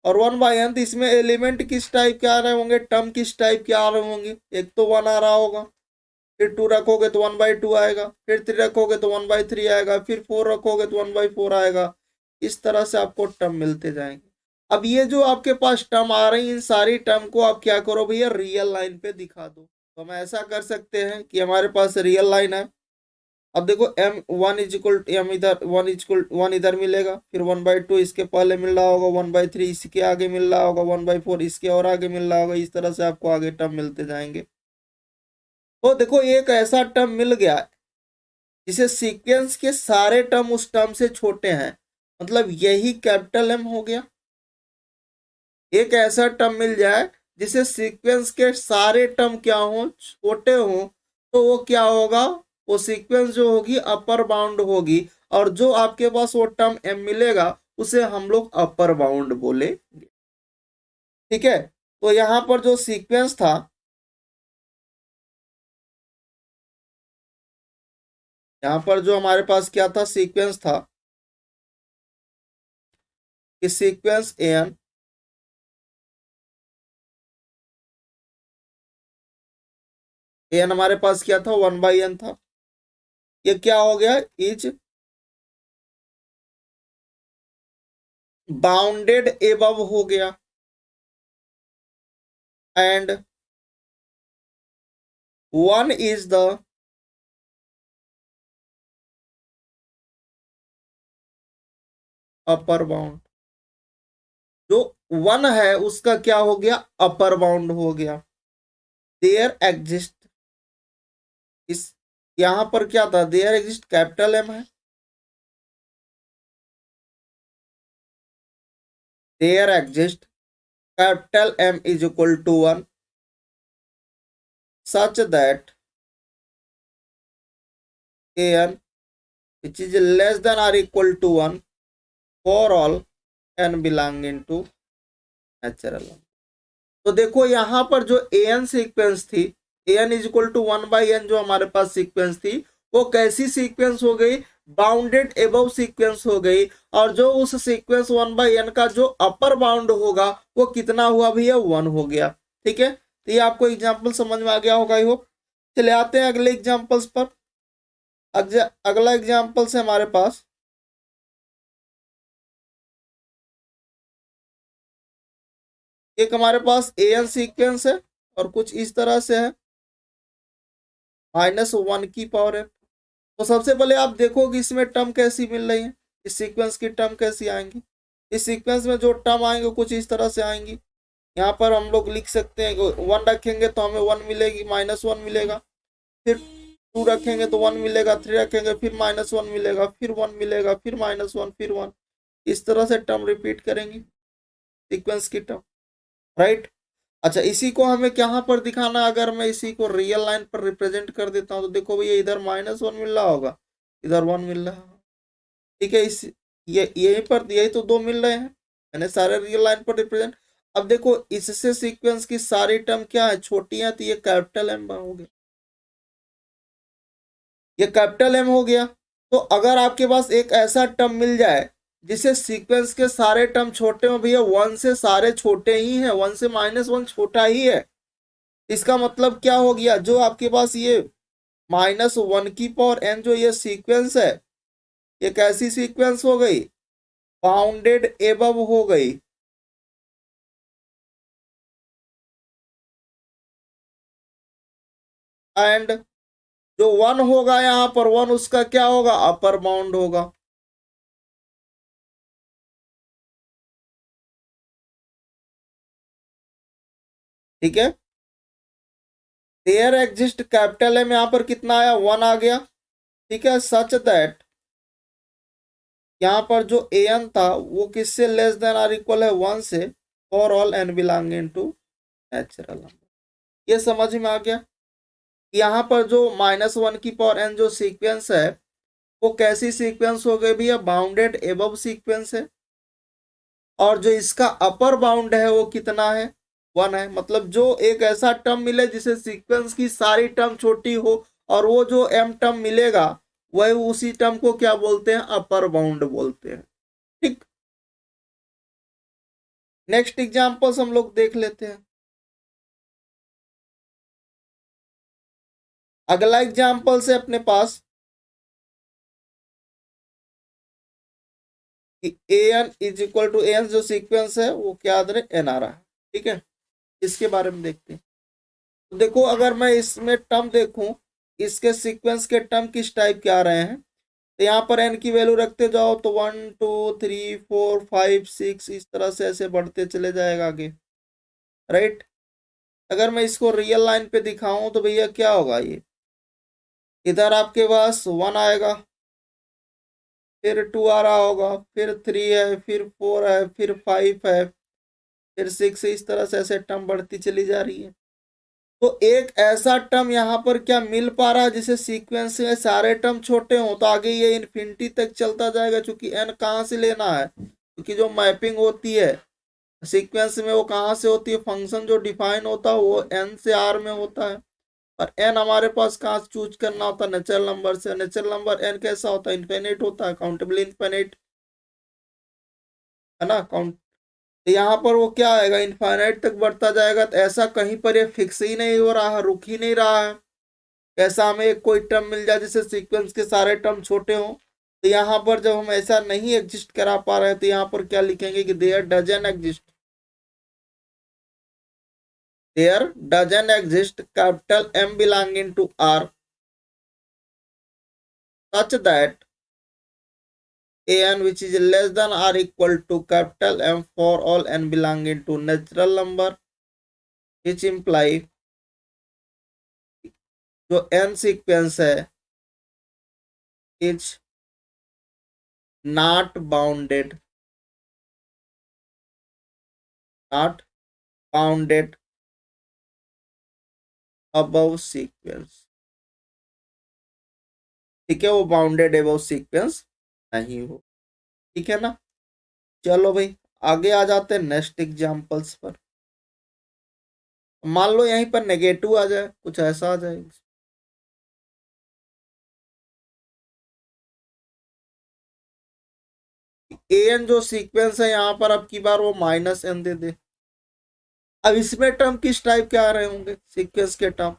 और 1/n, तो इसमें एलिमेंट किस टाइप के आ रहे होंगे, टर्म किस टाइप के आ रहे होंगे, एक तो 1 आ रहा होगा, फिर 2 रखोगे तो 1/2 आएगा, फिर 3 रखोगे तो 1/3 आएगा, फिर 4 रखोगे तो 1/4 आएगा। इस तरह से आपको टर्म मिलते जाएंगे। अब ये जो आपके पास टर्म आ रही, इन सारी टर्म को आप क्या करो भैया, रियल लाइन पे दिखा दो। तो हम ऐसा कर सकते हैं कि हमारे पास रियल लाइन है। अब देखो M one is equal M इधर, वन इधर मिलेगा, फिर 1/2 इसके पहले मिल रहा होगा, 1/3 इसके आगे मिल रहा होगा, 1/4 इसके और आगे मिल रहा होगा। इस तरह से आपको आगे टर्म मिलते जाएंगे। तो देखो एक ऐसा टर्म मिल गया जिसे सीक्वेंस के सारे टर्म उस टर्म से छोटे हैं, मतलब यही कैपिटल एम हो गया। एक ऐसा टर्म मिल जाए जिसे सीक्वेंस के सारे टर्म क्या हो, छोटे हो, तो वो क्या होगा, वो सीक्वेंस जो होगी अपर बाउंड होगी, और जो आपके पास वो टर्म एम मिलेगा उसे हम लोग अपर बाउंड बोलेंगे। ठीक है। तो यहां पर जो सीक्वेंस था, यहां पर जो हमारे पास क्या था, सीक्वेंस था कि सीक्वेंस एन हमारे पास क्या था, 1/n था। ये क्या हो गया, इज बाउंडेड एबव हो गया and 1 is the upper bound. जो 1 है उसका क्या हो गया, अपर बाउंड हो गया। देयर एग्जिस्ट, इस यहां पर क्या था, देयर एग्जिस्ट कैपिटल एम है, there exist capital M is equal to 1 such that an which is less than or equal to 1 for all n belonging to natural number। तो देखो यहां पर जो ए एन सीक्वेंस थी, A N is equal to 1/n जो हमारे पास sequence थी, वो कैसी सीक्वेंस हो गई, बाउंडेड एबव सीक्वेंस हो गई। और जो उस सीक्वेंस 1/n का जो अपर बाउंड होगा वो कितना हुआ भैया, 1 हो गया। ठीक है। तो ये आपको एग्जाम्पल समझ में आ गया होगा, आई होप। चले आते हैं अगले एग्जाम्पल्स पर। अगला एग्जाम्पल से हमारे पास एक हमारे पास ए एन सीक्वेंस है और कुछ इस तरह से है, -1 की पावर है। तो सबसे पहले आप देखो कि इसमें टर्म कैसी मिल रही है, इस सीक्वेंस की टर्म कैसी आएंगी। इस सीक्वेंस में जो टर्म आएंगे कुछ इस तरह से आएंगी। यहाँ पर हम लोग लिख सकते हैं कि 1 रखेंगे तो हमें 1 मिलेगी, -1 मिलेगा। फिर 2 रखेंगे तो 1 मिलेगा, 3 रखेंगे फिर -1 मिलेगा, फिर 1 मिलेगा, फिर -1, फिर 1। इस तरह से टर्म रिपीट करेंगी सीक्वेंस की टर्म, राइट। अच्छा, इसी को हमें कहाँ पर दिखाना है, अगर मैं इसी को रियल लाइन पर रिप्रेजेंट कर देता हूँ तो देखो भैया इधर -1 मिल रहा होगा, इधर 1 मिल रहा है, ठीक है। इस ये यहीं पर यही तो दो मिल रहे हैं, मैंने सारे रियल लाइन पर रिप्रेजेंट। अब देखो इससे सीक्वेंस की सारी टर्म क्या है, छोटी है, तो ये कैपिटल एम हो गया, ये कैपिटल एम हो गया। तो अगर आपके पास एक ऐसा टर्म मिल जाए जिसे सीक्वेंस के सारे टर्म छोटे हो, भैया 1 से सारे छोटे ही हैं, 1 से -1 छोटा ही है, इसका मतलब क्या हो गया, जो आपके पास ये -1 की पावर n जो ये सीक्वेंस है, ये कैसी सीक्वेंस हो गई, बाउंडेड एबव हो गई। एंड जो 1 होगा यहाँ पर 1 उसका क्या होगा, अपर बाउंड होगा। ठीक है, देयर एग्जिस्ट कैपिटल एम, यहाँ पर कितना आया, 1 आ गया, ठीक है। सच दैट यहाँ पर जो ए एन था वो किससे लेस देन आर इक्वल है 1 से, for all n belonging to natural number. ये समझ में आ गया। यहाँ पर जो -1 की पावर n जो सीक्वेंस है वो कैसी सीक्वेंस हो गई भैया, बाउंडेड एबव सीक्वेंस है। और जो इसका अपर बाउंड है वो कितना है, 1 है। मतलब जो एक ऐसा टर्म मिले जिसे सीक्वेंस की सारी टर्म छोटी हो, और वो जो m टर्म मिलेगा वह उसी टर्म को क्या बोलते हैं, अपर बाउंड बोलते हैं, ठीक। नेक्स्ट एग्जांपल्स हम लोग देख लेते हैं। अगला एग्जांपल से अपने पास कि A N is equal to N जो सीक्वेंस है वो क्या दे एन आ रहा है, ठीक है। इसके बारे में देखते हैं। तो देखो अगर मैं इसमें टर्म देखूं, इसके सीक्वेंस के टर्म किस टाइप के आ रहे हैं, तो यहाँ पर एन की वैल्यू रखते जाओ तो 1 2 3 4 5 6 इस तरह से ऐसे बढ़ते चले जाएगा आगे, राइट। अगर मैं इसको रियल लाइन पे दिखाऊं तो भैया क्या होगा, ये इधर आपके पास 1 आएगा, फिर 2 आ रहा होगा, फिर 3 है, फिर 4 है, फिर 5 है, फिर 6, इस तरह से ऐसे टर्म बढ़ती चली जा रही है। तो एक ऐसा टर्म यहाँ पर क्या मिल पा रहा है जिसे सीक्वेंस में सारे टर्म छोटे हों, तो आगे ये इन्फिनिटी तक चलता जाएगा, क्योंकि एन कहाँ से लेना है, क्योंकि जो मैपिंग होती है सीक्वेंस में वो कहाँ से होती है, फंक्शन जो डिफाइन होता है वो एन से आर में होता है। और एन हमारे पास कहाँ से चूज करना होता है, नेचुरल नंबर से। नेचुरल नंबर एन कैसा होता है, इन्फिनिट होता है, काउंटेबल इन्फिनिट, है ना, काउंट। तो यहाँ पर वो क्या आएगा, इनफाइनाइट तक बढ़ता जाएगा। तो ऐसा कहीं पर ये फिक्स ही नहीं हो रहा है, रुक ही नहीं रहा है। ऐसा हमें एक कोई टर्म मिल जाए जिससे सीक्वेंस के सारे टर्म छोटे हों, तो यहाँ पर जब हम ऐसा नहीं एग्जिस्ट करा पा रहे हैं तो यहाँ पर क्या लिखेंगे कि there doesn't exist, there doesn't exist capital M belonging to R such that an which is less than or equal to capital M for all n belonging to natural number, which imply जो n sequence है is not bounded, not bounded above sequence, ठीक है, वो bounded above sequence नहीं हो, ठीक है ना। चलो भाई आगे आ जाते हैं नेक्स्ट एग्जांपल्स पर। मान लो यहीं पर नेगेटिव आ जाए, कुछ ऐसा आ जाए, ए एन जो सीक्वेंस है यहाँ पर अब की बार वो -n दे दे। अब इसमें टर्म किस टाइप के आ रहे होंगे सीक्वेंस के टर्म,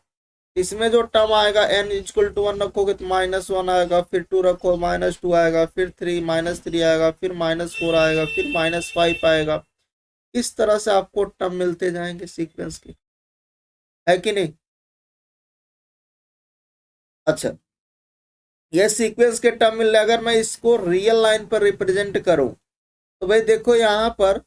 इसमें जो टर्म आएगा n इक्वल टू 1 रखोगे तो -1 आएगा, फिर 2 रखो -2 आएगा, फिर 3 -3 आएगा, फिर -4 आएगा, फिर -5 आएगा। इस तरह से आपको टर्म मिलते जाएंगे सीक्वेंस के, है कि नहीं। अच्छा, ये सीक्वेंस के टर्म मिल रहे, अगर मैं इसको रियल लाइन पर रिप्रेजेंट करूं तो भाई देखो यहाँ पर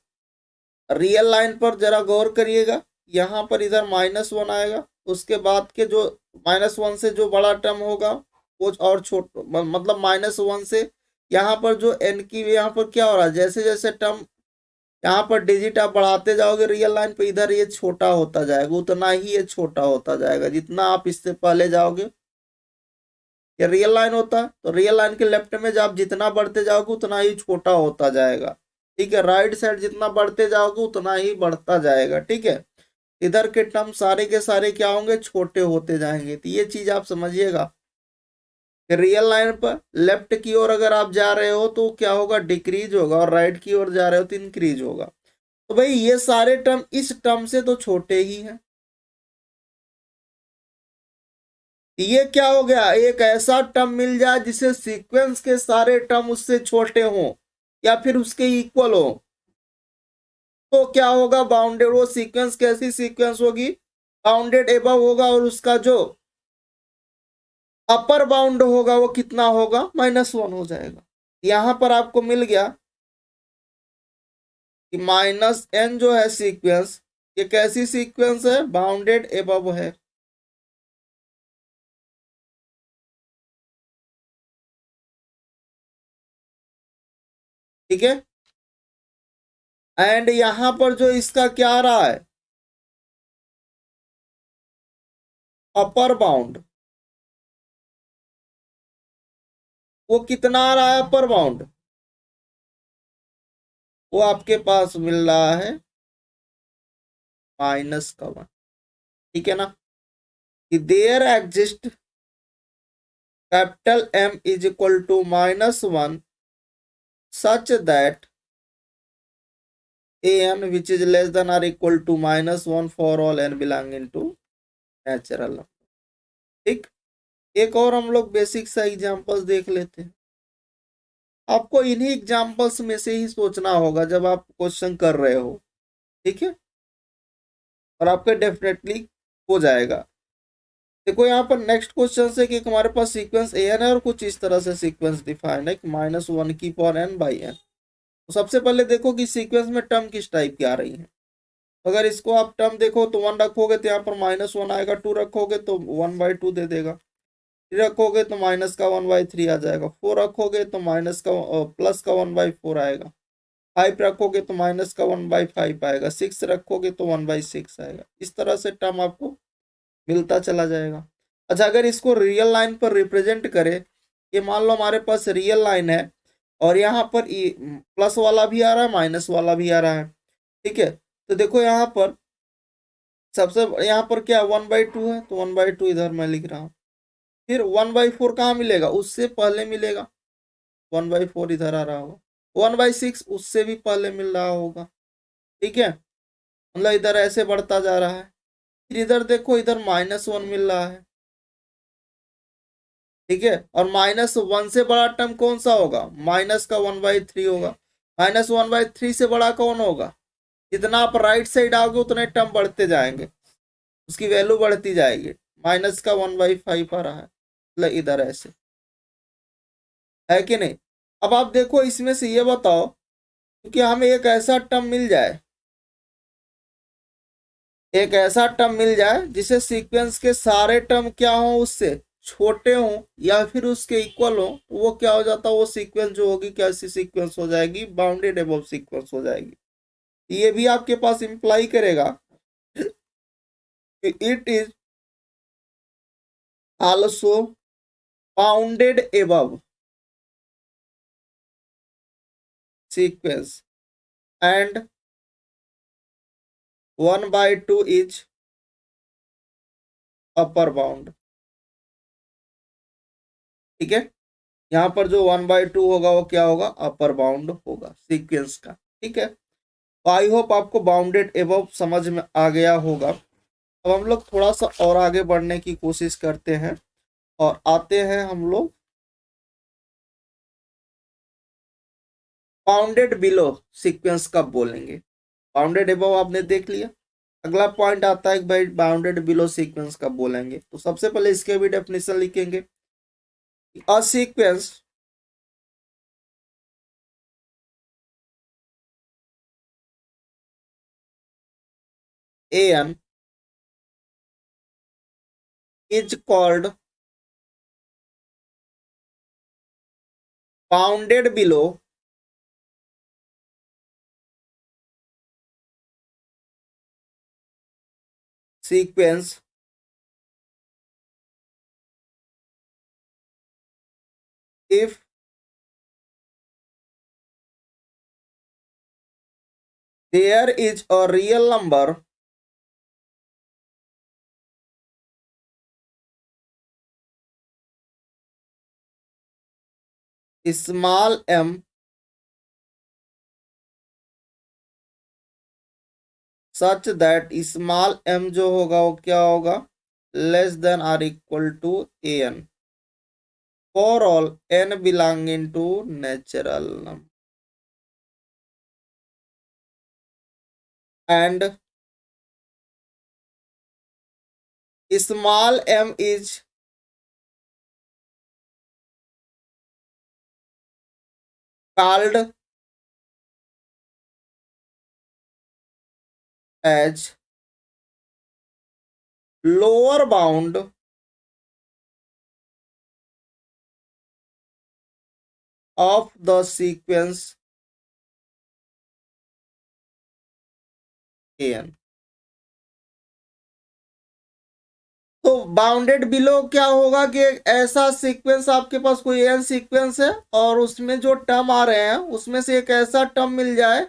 रियल लाइन पर जरा गौर करिएगा, यहाँ पर इधर -1 आएगा, उसके बाद के जो -1 से जो बड़ा टर्म होगा वो और मतलब -1 से यहाँ पर जो n की यहाँ पर क्या हो रहा है, जैसे जैसे टर्म यहाँ पर डिजिट आप बढ़ाते जाओगे रियल लाइन पे, इधर ये छोटा होता जाएगा, उतना ही ये छोटा होता जाएगा जितना आप इससे पहले जाओगे। ये रियल लाइन होता है तो रियल लाइन के लेफ्ट में जब आप जितना बढ़ते जाओगे उतना ही छोटा होता जाएगा, ठीक है। राइट साइड जितना बढ़ते जाओगे उतना ही बढ़ता जाएगा, ठीक है। इधर के टर्म सारे के सारे क्या होंगे, छोटे होते जाएंगे। तो ये चीज आप समझिएगा, रियल लाइन पर लेफ्ट की ओर अगर आप जा रहे हो तो क्या होगा, डिक्रीज होगा, और राइट की ओर जा रहे हो तो इंक्रीज होगा। तो भाई ये सारे टर्म इस टर्म से तो छोटे ही हैं। ये क्या हो गया, एक ऐसा टर्म मिल जाए जिसे सीक्वेंस के सारे टर्म उससे छोटे हों या फिर उसके इक्वल हो, तो क्या होगा, बाउंडेड, वो सीक्वेंस कैसी सीक्वेंस होगी, बाउंडेड एबव होगा, और उसका जो अपर बाउंड होगा वो कितना होगा, -1 हो जाएगा। यहां पर आपको मिल गया कि -n जो है सीक्वेंस, ये कैसी सीक्वेंस है, बाउंडेड एबव है। ठीक है, एंड यहां पर जो इसका क्या आ रहा है, अपर बाउंड, वो कितना आ रहा है अपर बाउंड, वो आपके पास मिल रहा है -1, ठीक है ना। कि there exist capital M is equal to -1 such that an which is less than or equal to -1 for all n belonging to natural number। ठीक, एक और हम लोग बेसिक सा एग्जांपल्स देख लेते हैं। आपको इन्हीं एग्जांपल्स में से ही सोचना होगा जब आप क्वेश्चन कर रहे हो, ठीक है, और आपका डेफिनेटली हो जाएगा। देखो यहाँ पर नेक्स्ट क्वेश्चन से कि हमारे पास सीक्वेंस an है और कुछ इस तरह से सीक्वेंस डिफाइंड है -1 की पावर n बाई n। तो सबसे पहले देखो कि सीक्वेंस में टर्म किस टाइप की आ रही है। अगर इसको आप टर्म देखो तो 1 रखोगे तो यहाँ पर -1 आएगा, 2 रखोगे तो 1/2 दे देगा, 3 रखोगे तो -1/3 आ जाएगा, 4 रखोगे तो +1/4 आएगा, 5 रखोगे तो -1/5 आएगा, 6 रखोगे तो 1/6 आएगा। इस तरह से टर्म आपको मिलता चला जाएगा। अच्छा, अगर इसको रियल लाइन पर रिप्रेजेंट करें, ये मान लो हमारे पास रियल लाइन है और यहाँ पर प्लस वाला भी आ रहा है, माइनस वाला भी आ रहा है, ठीक है। तो देखो यहाँ पर सबसे यहाँ पर क्या 1/2 है, तो 1/2 इधर मैं लिख रहा हूँ। फिर 1/4 कहाँ मिलेगा, उससे पहले मिलेगा, 1/4 इधर आ रहा होगा, 1/6 उससे भी पहले मिल रहा होगा, ठीक है। मतलब इधर ऐसे बढ़ता जा रहा है। फिर इधर देखो, इधर -1 मिल रहा है, ठीक है। और -1 से बड़ा टर्म कौन सा होगा, माइनस का 1/3 होगा। -1/3 से बड़ा कौन होगा, जितना आप राइट साइड आओगे उतने टर्म बढ़ते जाएंगे, उसकी वैल्यू बढ़ती जाएगी। माइनस का 1/5 आ रहा है, मतलब इधर ऐसे है कि नहीं। अब आप देखो इसमें से ये बताओ कि हमें एक ऐसा टर्म मिल जाए, एक ऐसा टर्म मिल जाए जिसे सीक्वेंस के सारे टर्म क्या हो, उससे छोटे हों या फिर उसके इक्वल हो, वो क्या हो जाता है, वो सीक्वेंस जो होगी कैसी सीक्वेंस हो जाएगी, बाउंडेड एबव सीक्वेंस हो जाएगी। ये भी आपके पास इंप्लाई करेगा it is also bounded above sequence and 1/2 is upper bound, ठीक है। यहाँ पर जो 1/2 होगा वो क्या होगा, अपर बाउंड होगा सीक्वेंस का, ठीक है। आई होप आपको बाउंडेड एबव समझ में आ गया होगा। अब हम लोग थोड़ा सा और आगे बढ़ने की कोशिश करते हैं और आते हैं हम लोग बाउंडेड बिलो सीक्वेंस कब बोलेंगे। बाउंडेड एबव आपने देख लिया, अगला पॉइंट आता है कि भाई बाउंडेड बिलो सीक्वेंस कब बोलेंगे। तो सबसे पहले इसके भी डेफिनेशन लिखेंगे। A sequence an is called bounded below sequence if there is a real number small m such that small m जो होगा वो क्या होगा, less than or equal to an for all n belonging to natural number and small m is called as lower bound of the sequence an। तो bounded below क्या होगा कि एक ऐसा सीक्वेंस, आपके पास कोई एन सीक्वेंस है और उसमें जो टर्म आ रहे हैं उसमें से एक ऐसा टर्म मिल जाए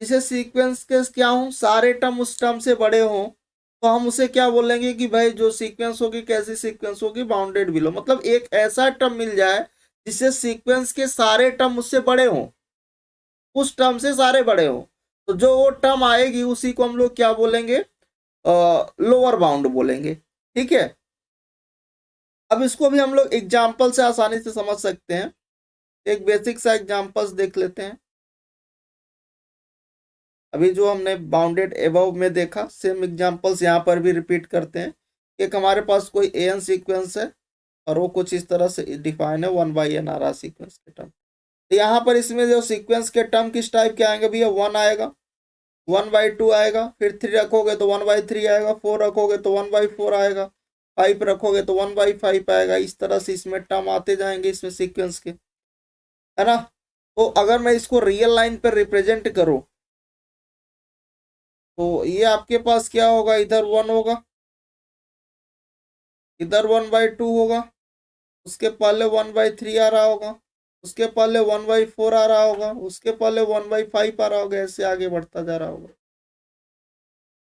जिसे सीक्वेंस के क्या हो, सारे टर्म उस टर्म से बड़े हों, तो हम उसे क्या बोलेंगे कि भाई जो सीक्वेंस होगी कैसी सीक्वेंस होगी, बाउंडेड बिलो। मतलब एक ऐसा टर्म मिल जाए जिससे सीक्वेंस के सारे टर्म उससे बड़े हों, उस टर्म से सारे बड़े हों, तो जो वो टर्म आएगी उसी को हम लोग क्या बोलेंगे, लोअर बाउंड बोलेंगे। ठीक है, अब इसको भी हम लोग एग्जाम्पल से आसानी से समझ सकते हैं। एक बेसिक सा एग्जाम्पल्स देख लेते हैं। अभी जो हमने बाउंडेड एबव में देखा, सेम एग्जांपल्स यहाँ पर भी रिपीट करते हैं। एक हमारे पास कोई एन सीक्वेंस है और वो कुछ इस तरह से डिफाइन है, 1/n आ रहा सीक्वेंस के टर्म। तो यहाँ पर इसमें जो सीक्वेंस के टर्म किस टाइप के आएंगे भैया, 1 आएगा, 1/2 आएगा, फिर 3 रखोगे तो 1/3 आएगा, 4 रखोगे तो 1/4 आएगा, 5 रखोगे तो 1/5 आएगा। इस तरह से इसमें टर्म आते जाएंगे इसमें सीक्वेंस के, है ना। तो अगर मैं इसको रियल लाइन पर रिप्रेजेंट करूँ तो ये आपके पास क्या होगा, इधर 1 होगा, इधर 1/2 होगा, उसके पहले 1/3 आ रहा होगा, उसके पहले 1/4 आ रहा होगा, उसके पहले 1/5 आ रहा होगा, ऐसे आगे बढ़ता जा रहा होगा।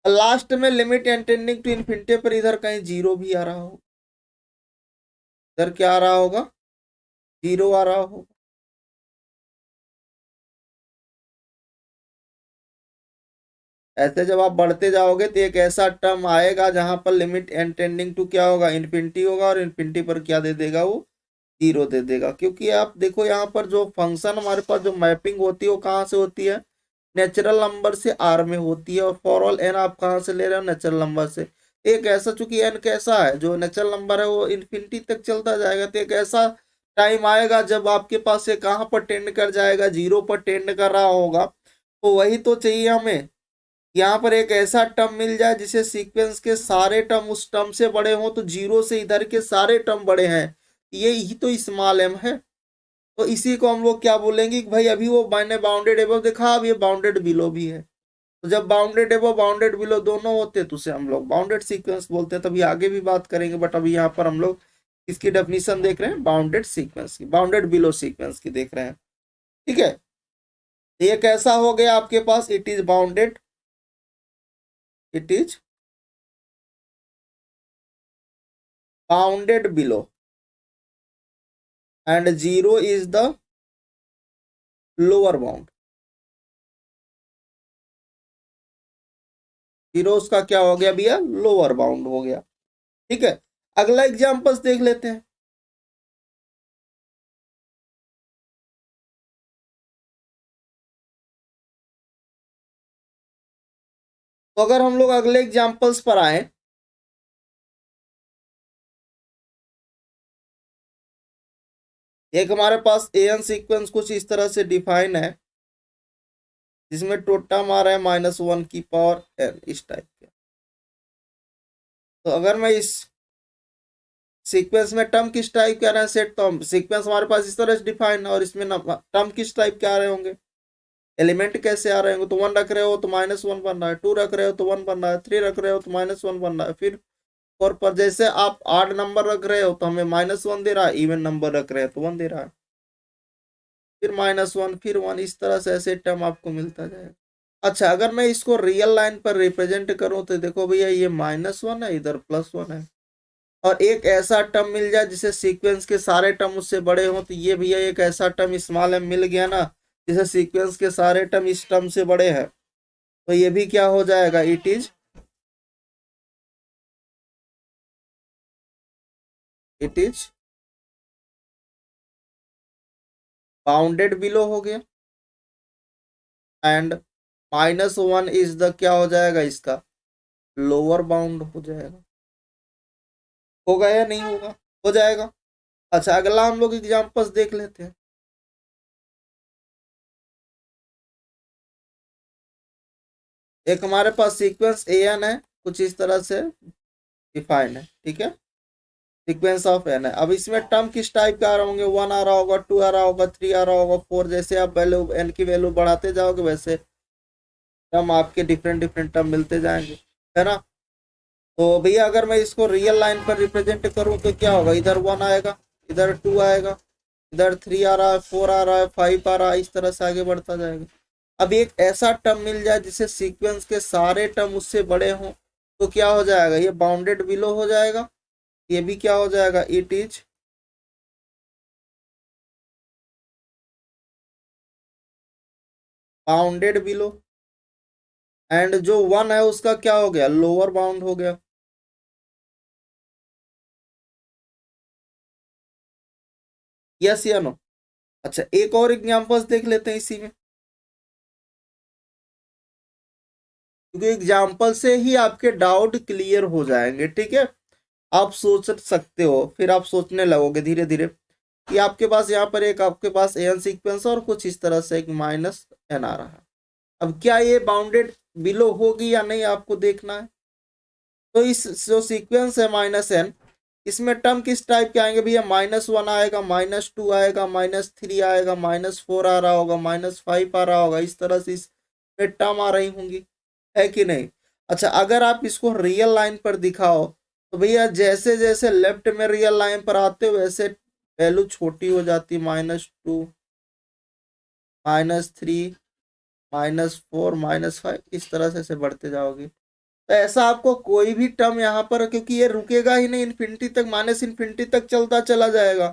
लास्ट में लिमिट टेंडिंग टू इन्फिनिटी पर इधर कहीं जीरो भी आ रहा होगा, इधर क्या आ रहा होगा, जीरो आ रहा होगा। ऐसे जब आप बढ़ते जाओगे तो एक ऐसा टर्म आएगा जहां पर लिमिट टेंडिंग टू क्या होगा, इन्फिनिटी होगा, और इन्फिनिटी पर क्या दे देगा वो, जीरो दे देगा। क्योंकि आप देखो यहाँ पर जो फंक्शन हमारे पास जो मैपिंग होती है वो कहाँ से होती है, नेचुरल नंबर से आर में होती है, और फॉर ऑल एन आप कहाँ से ले रहे हो, नेचुरल नंबर से। एक ऐसा, चूंकि एन कैसा है, जो नेचुरल नंबर है वो इन्फिनिटी तक चलता जाएगा, तो एक ऐसा टाइम आएगा जब आपके पास ये कहाँ पर टेंड कर जाएगा, जीरो पर टेंड कर रहा होगा। तो वही तो चाहिए हमें, यहाँ पर एक ऐसा टर्म मिल जाए जिसे सीक्वेंस के सारे टर्म उस टर्म से बड़े हों, तो जीरो से इधर के सारे टर्म बड़े हैं, ये ही तो स्मॉल एम है। तो इसी को हम लोग क्या बोलेंगे कि भाई अभी वो मैंने बाउंडेड एबव देखा, अब ये बाउंडेड बिलो भी है। तो जब बाउंडेड एबव बाउंडेड बिलो दोनों होते हैं तो उसे हम लोग बाउंडेड सीक्वेंस बोलते हैं। तभी आगे भी बात करेंगे, बट अभी यहाँ पर हम लोग इसकी डेफिनेशन देख रहे हैं, बाउंडेड सीक्वेंस की, बाउंडेड बिलो सीक्वेंस की देख रहे हैं। ठीक है, ये कैसा हो गया आपके पास, it is bounded, it is bounded below and 0 is the lower bound। Zero उसका क्या हो गया भैया, लोअर बाउंड हो गया। ठीक है, अगला एग्जांपल्स देख लेते हैं। तो अगर हम लोग अगले एग्जांपल्स पर आए, एक हमारे पास एन सीक्वेंस कुछ इस तरह से डिफाइन है, जिसमें टोटम आ रहा है -1 की पावर n, इस टाइप के। तो अगर मैं इस सीक्वेंस में टर्म किस टाइप के आ रहे हैं सेट, तो सीक्वेंस हमारे पास इस तरह से डिफाइन है, और इसमें टर्म किस टाइप के आ रहे होंगे, एलिमेंट कैसे आ रहे होंगे। तो 1 रख रहे हो तो -1 बन रहा है, 2 रख रहे हो तो 1 बन रहा है, 3 रख रहे हो तो -1 बन रहा है। फिर 4 पर जैसे आप 8 नंबर रख रहे हो तो हमें -1 दे रहा है, इवन नंबर रख रहे हो तो 1 दे रहा है, फिर -1 फिर 1, इस तरह से ऐसे टर्म आपको मिलता जाएगा। अच्छा, अगर मैं इसको रियल लाइन पर रिप्रेजेंट करूं तो देखो भैया ये -1 है, इधर +1 है, और एक ऐसा टर्म मिल जाए जिसे सीक्वेंस के सारे टर्म उससे बड़े हों, तो ये भैया एक ऐसा टर्म स्मॉल m मिल गया ना, जिसे सीक्वेंस के सारे टर्म इस टर्म से बड़े हैं, तो ये भी क्या हो जाएगा, इट इज बाउंडेड बिलो हो गया, एंड -1 इज द क्या हो जाएगा, इसका लोअर बाउंड हो जाएगा। होगा या नहीं होगा, हो जाएगा। अच्छा, अगला हम लोग एग्जांपल्स देख लेते हैं। एक हमारे पास सीक्वेंस एन है, कुछ इस तरह से डिफाइन है, ठीक है, सीक्वेंस ऑफ एन है। अब इसमें टर्म किस टाइप का आ रहे होंगे, 1 आ रहा होगा, 2 आ रहा होगा, 3 आ रहा होगा, 4, जैसे आप वैल्यू एन की वैल्यू बढ़ाते जाओगे वैसे टर्म आपके डिफरेंट डिफरेंट टर्म मिलते जाएंगे, है ना। तो भैया अगर मैं इसको रियल लाइन पर रिप्रेजेंट करूं तो क्या होगा, इधर 1 आएगा, इधर 2 आएगा, इधर 3 आ रहा है, 4 आ रहा है, 5 आ रहा है, इस तरह से आगे बढ़ता जाएगा। अब एक ऐसा टर्म मिल जाए जिसे सीक्वेंस के सारे टर्म उससे बड़े हों, तो क्या हो जाएगा, ये बाउंडेड बिलो हो जाएगा, ये भी क्या हो जाएगा, it is bounded below, and जो 1 है उसका क्या हो गया, लोअर बाउंड हो गया। यस या नो। अच्छा, एक और एग्जांपल्स देख लेते हैं इसी में, क्योंकि एग्जाम्पल से ही आपके डाउट क्लियर हो जाएंगे, ठीक है। आप सोच सकते हो, फिर आप सोचने लगोगे धीरे धीरे कि आपके पास यहाँ पर एक आपके पास एन सीक्वेंस और कुछ इस तरह से एक -n आ रहा है। अब क्या ये बाउंडेड बिलो होगी या नहीं, आपको देखना है। तो इस जो सीक्वेंस है -n, इसमें टर्म किस टाइप के आएंगे भैया, -1 आएगा, -2 आएगा, -3 आएगा, -4 आ रहा होगा, -5 आ रहा होगा, इस तरह से इसमें टर्म आ रही होंगी, है कि नहीं। अच्छा, अगर आप इसको रियल लाइन पर दिखाओ तो भैया जैसे जैसे लेफ्ट में रियल लाइन पर आते हो वैसे वैल्यू छोटी हो जाती, -2, -3, -4, -5, इस तरह से बढ़ते जाओगे। तो ऐसा आपको कोई भी टर्म यहाँ पर, क्योंकि ये रुकेगा ही नहीं, इन्फिनिटी तक, -इन्फिनिटी तक चलता चला जाएगा,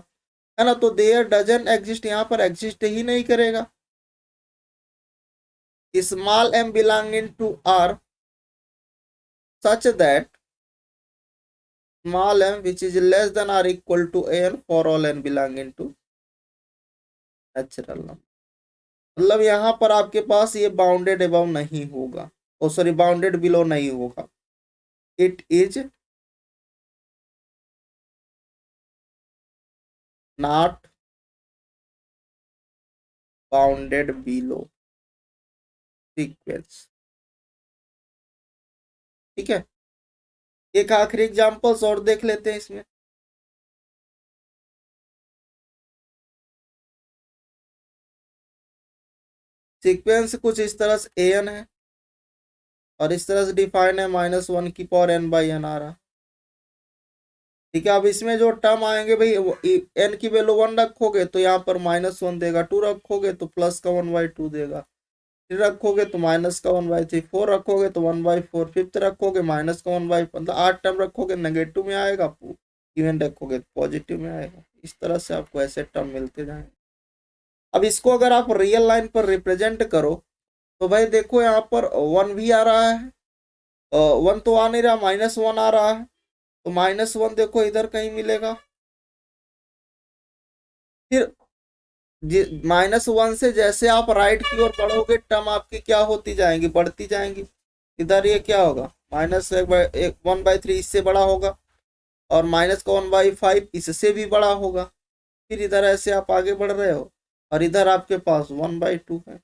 है ना। तो देयर डजन एग्जिस्ट, यहाँ पर एग्जिस्ट ही नहीं करेगा। Small m belonging to R such that small m which is less than or equal to n for all n belonging to natural number। मतलब यहाँ पर आपके पास ये बाउंडेड अबव नहीं होगा, ओ सॉरी बाउंडेड बिलो नहीं होगा, it is not bounded below sequence, ठीक है। एक आखिरी एग्जांपल्स और देख लेते हैं इसमें। सीक्वेंस कुछ इस तरह से एन है, और इस तरह से डिफाइन है -1 की पावर n बाई n आ रहा, ठीक है। अब इसमें जो टर्म आएंगे भाई, n की वैल्यू 1 रखोगे तो यहाँ पर -1 देगा, 2 रखोगे तो प्लस का 1/2 देगा, 3 रखोगे तो माइनस का 1/3, 4 रखोगे तो 1/4, 5 रखोगे माइनस का 1/5, मतलब 8 टर्म रखोगे नेगेटिव में आएगा, इवन रखोगे तो पॉजिटिव में आएगा। इस तरह से आपको ऐसे टर्म मिलते जाएंगे। अब इसको अगर आप रियल लाइन पर रिप्रेजेंट करो तो भाई देखो यहाँ पर 1 भी आ रहा है, 1 तो आ नहीं रहा, -1 आ रहा है, तो -1 देखो इधर कहीं मिलेगा। फिर -1 से जैसे आप राइट की ओर बढ़ोगे टर्म आपकी क्या होती जाएंगी, बढ़ती जाएंगी। इधर ये क्या होगा, -1/3 इससे बड़ा होगा, और -1/5 इससे भी बड़ा होगा। फिर इधर ऐसे आप आगे बढ़ रहे हो और इधर आपके पास 1/2 है।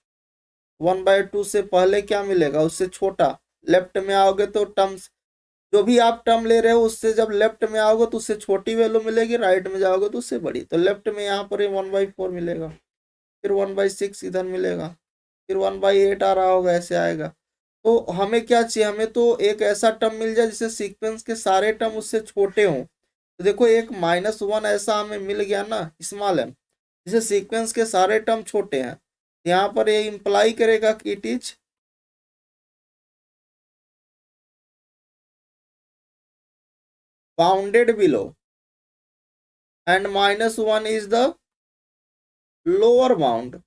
1/2 से पहले क्या मिलेगा, उससे छोटा। लेफ्ट में आओगे तो टर्म्स, जो भी आप टर्म ले रहे हो उससे जब लेफ्ट में आओगे तो उससे छोटी वैल्यू मिलेगी, राइट में जाओगे तो उससे बड़ी। तो लेफ्ट में यहाँ पर 1/4 मिलेगा, फिर 1/6 इधर मिलेगा, फिर 1/8 आ रहा होगा, ऐसे आएगा। तो हमें क्या चाहिए, हमें तो एक ऐसा टर्म मिल जाए जिससे सीक्वेंस के सारे टर्म उससे छोटे हों। तो देखो एक -1 ऐसा हमें मिल गया ना, स्मॉल m, जिसे सीक्वेंस के सारे टर्म छोटे हैं। यहाँ पर ये इंप्लाई करेगा कि it is bounded below and -1 is the lower bound.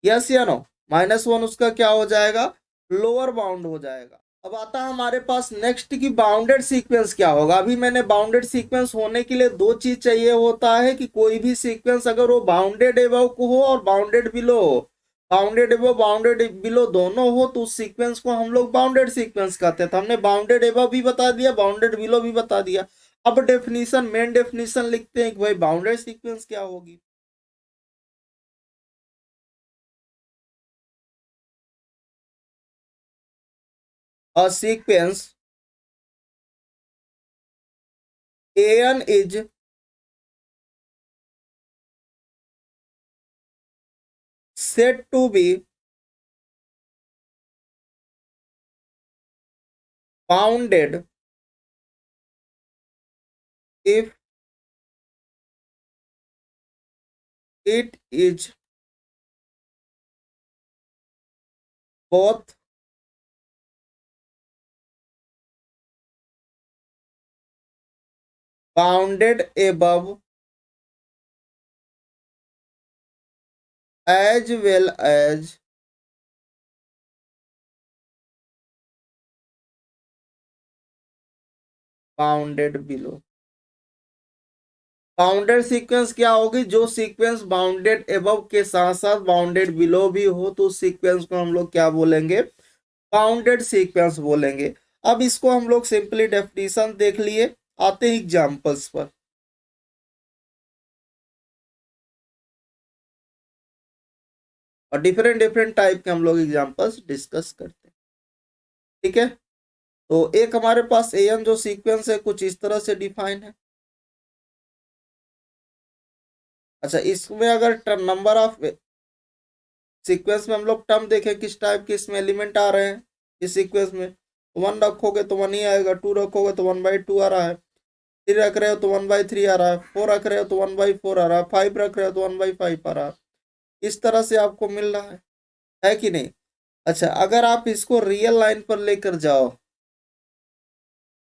Yes या नो, -1 उसका क्या हो जाएगा, लोअर बाउंड हो जाएगा। अब आता है हमारे पास नेक्स्ट की बाउंडेड सीक्वेंस क्या होगा। अभी मैंने बाउंडेड सीक्वेंस होने के लिए दो चीज चाहिए होता है कि कोई भी सीक्वेंस अगर वो बाउंडेड एबव को हो और बाउंडेड बिलो हो, बाउंडेड एबव बाउंडेड बिलो दोनों हो, तो उस सीक्वेंस को हम लोग बाउंडेड सीक्वेंस कहते हैं। तो हमने बाउंडेड एबव भी बता दिया, बाउंडेड बिलो भी बता दिया। अब डेफिनेशन, मेन डेफिनेशन लिखते हैं कि भाई बाउंडेड सीक्वेंस क्या होगी। A sequence an is said to be bounded if it is both bounded above as well as bounded below। Bounded sequence क्या होगी, जो सीक्वेंस बाउंडेड एबव के साथ साथ बाउंडेड बिलो भी हो, तो उस सीक्वेंस को हम लोग क्या बोलेंगे, बाउंडेड सीक्वेंस बोलेंगे। अब इसको हम लोग सिंपली डेफिनेशन देख लिए, आते ही एग्जांपल्स पर। और डिफरेंट डिफरेंट टाइप के हम लोग एग्जांपल्स डिस्कस करते हैं, ठीक है। तो एक हमारे पास एन जो सीक्वेंस है कुछ इस तरह से डिफाइन है। अच्छा, इसमें अगर नंबर ऑफ सीक्वेंस में हम लोग टर्म देखें किस टाइप के इसमें एलिमेंट आ रहे हैं इस सीक्वेंस में, 1 रखोगे तो 1 ही आएगा, 2 रखोगे तो 1/2 आ रहा है, 3 रख रहे हो तो 1/3 आ रहा है, 4 रख रहे हो तो 1/4 आ रहा है, 5 रख रहे हो तो 1/5 आ रहा है। इस तरह से आपको मिल रहा है कि नहीं। अच्छा, अगर आप इसको रियल लाइन पर लेकर जाओ,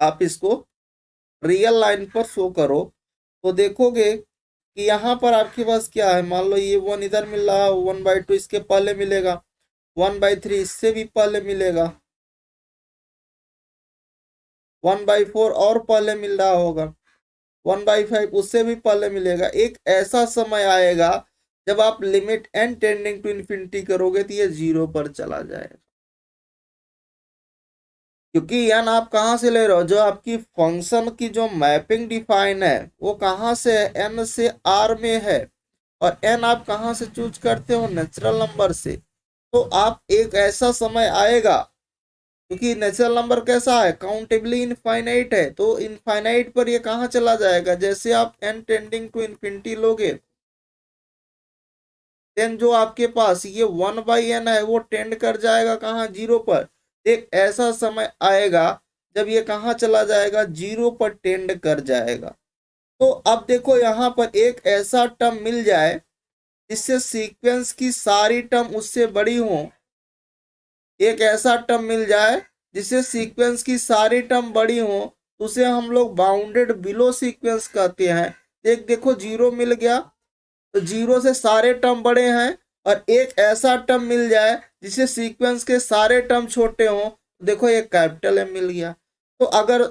आप इसको रियल लाइन पर शो करो, तो देखोगे कि यहाँ पर आपके पास क्या है, मान लो ये 1 इधर मिल रहा है, 1/2 इसके पहले मिलेगा, 1/3 इससे भी पहले मिलेगा, 1/4 और पहले मिल रहा होगा, 1/5 उससे भी पहले मिलेगा। एक ऐसा समय आएगा जब आप limit n tending to infinity करोगे तो ये 0 पर चला जाएगा, क्योंकि n आप कहाँ से ले रहे हो, जो आपकी फंक्शन की जो मैपिंग डिफाइन है वो कहाँ से है, n से r में है। और n आप कहाँ से चूज करते हो, नेचुरल नंबर से। तो आप एक ऐसा समय आएगा, क्योंकि नेचुरल नंबर कैसा है, काउंटेबली इनफाइनाइट है, तो इनफाइनाइट पर ये कहाँ चला जाएगा। जैसे आप n टेंडिंग टू इन्फिनिटी लोगे, देन जो आपके पास ये 1/n है वो टेंड कर जाएगा कहाँ, 0 पर। एक ऐसा समय आएगा जब ये कहाँ चला जाएगा, 0 पर टेंड कर जाएगा। तो अब देखो यहाँ पर एक ऐसा टर्म मिल जाए जिससे सीक्वेंस की सारी टर्म उससे बड़ी हो, एक ऐसा टर्म मिल जाए जिससे सीक्वेंस की सारी टर्म बड़ी हो, तो उसे हम लोग बाउंडेड बिलो सीक्वेंस कहते हैं। एक देखो 0 मिल गया, तो 0 से सारे टर्म बड़े हैं, और एक ऐसा टर्म मिल जाए जिसे सीक्वेंस के सारे टर्म छोटे हों, देखो एक कैपिटल M मिल गया। तो अगर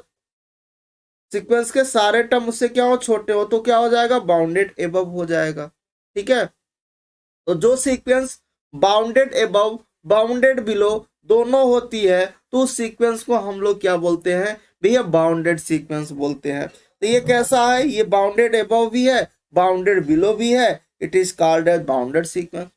सीक्वेंस के सारे टर्म उससे क्या हो, छोटे हो, तो क्या हो जाएगा, बाउंडेड एबव हो जाएगा, ठीक है। तो जो sequence bounded above bounded below दोनों होती है, तो उस सीक्वेंस को हम लोग क्या बोलते हैं भैया, बाउंडेड सीक्वेंस बोलते हैं। तो ये कैसा है, ये बाउंडेड अबव भी है, बाउंडेड बिलो भी है, it is called as bounded sequence.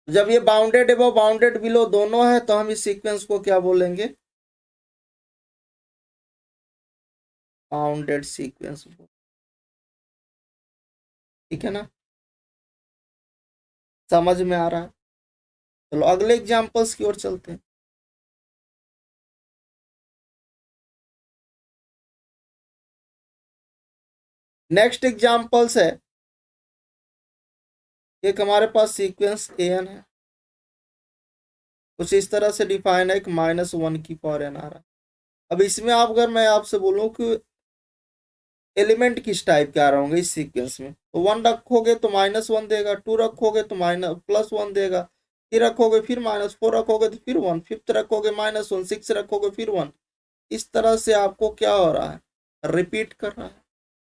जब ये बाउंडेड अबव बाउंडेड बिलो दोनों है तो हम इस सीक्वेंस को क्या बोलेंगे, बाउंडेड सीक्वेंस। ठीक है ना, समझ में आ रहा है। चलो अगले एग्जांपल्स की ओर चलते हैं। नेक्स्ट एग्जांपल्स है, एक हमारे पास सीक्वेंस एन है, कुछ इस तरह से डिफाइन है कि -1 की पावर n आ रहा है। अब इसमें आप, अगर मैं आपसे बोलूं कि एलिमेंट किस टाइप के आ रहे होंगे इस सीक्वेंस में, तो 1 रखोगे तो -1 देगा, 2 रखोगे तो +1 देगा, 3 रखोगे फिर -4 रखोगे तो फिर 1, 5 रखोगे -1, 6 रखोगे फिर 1। इस तरह से आपको क्या हो रहा है, रिपीट कर रहा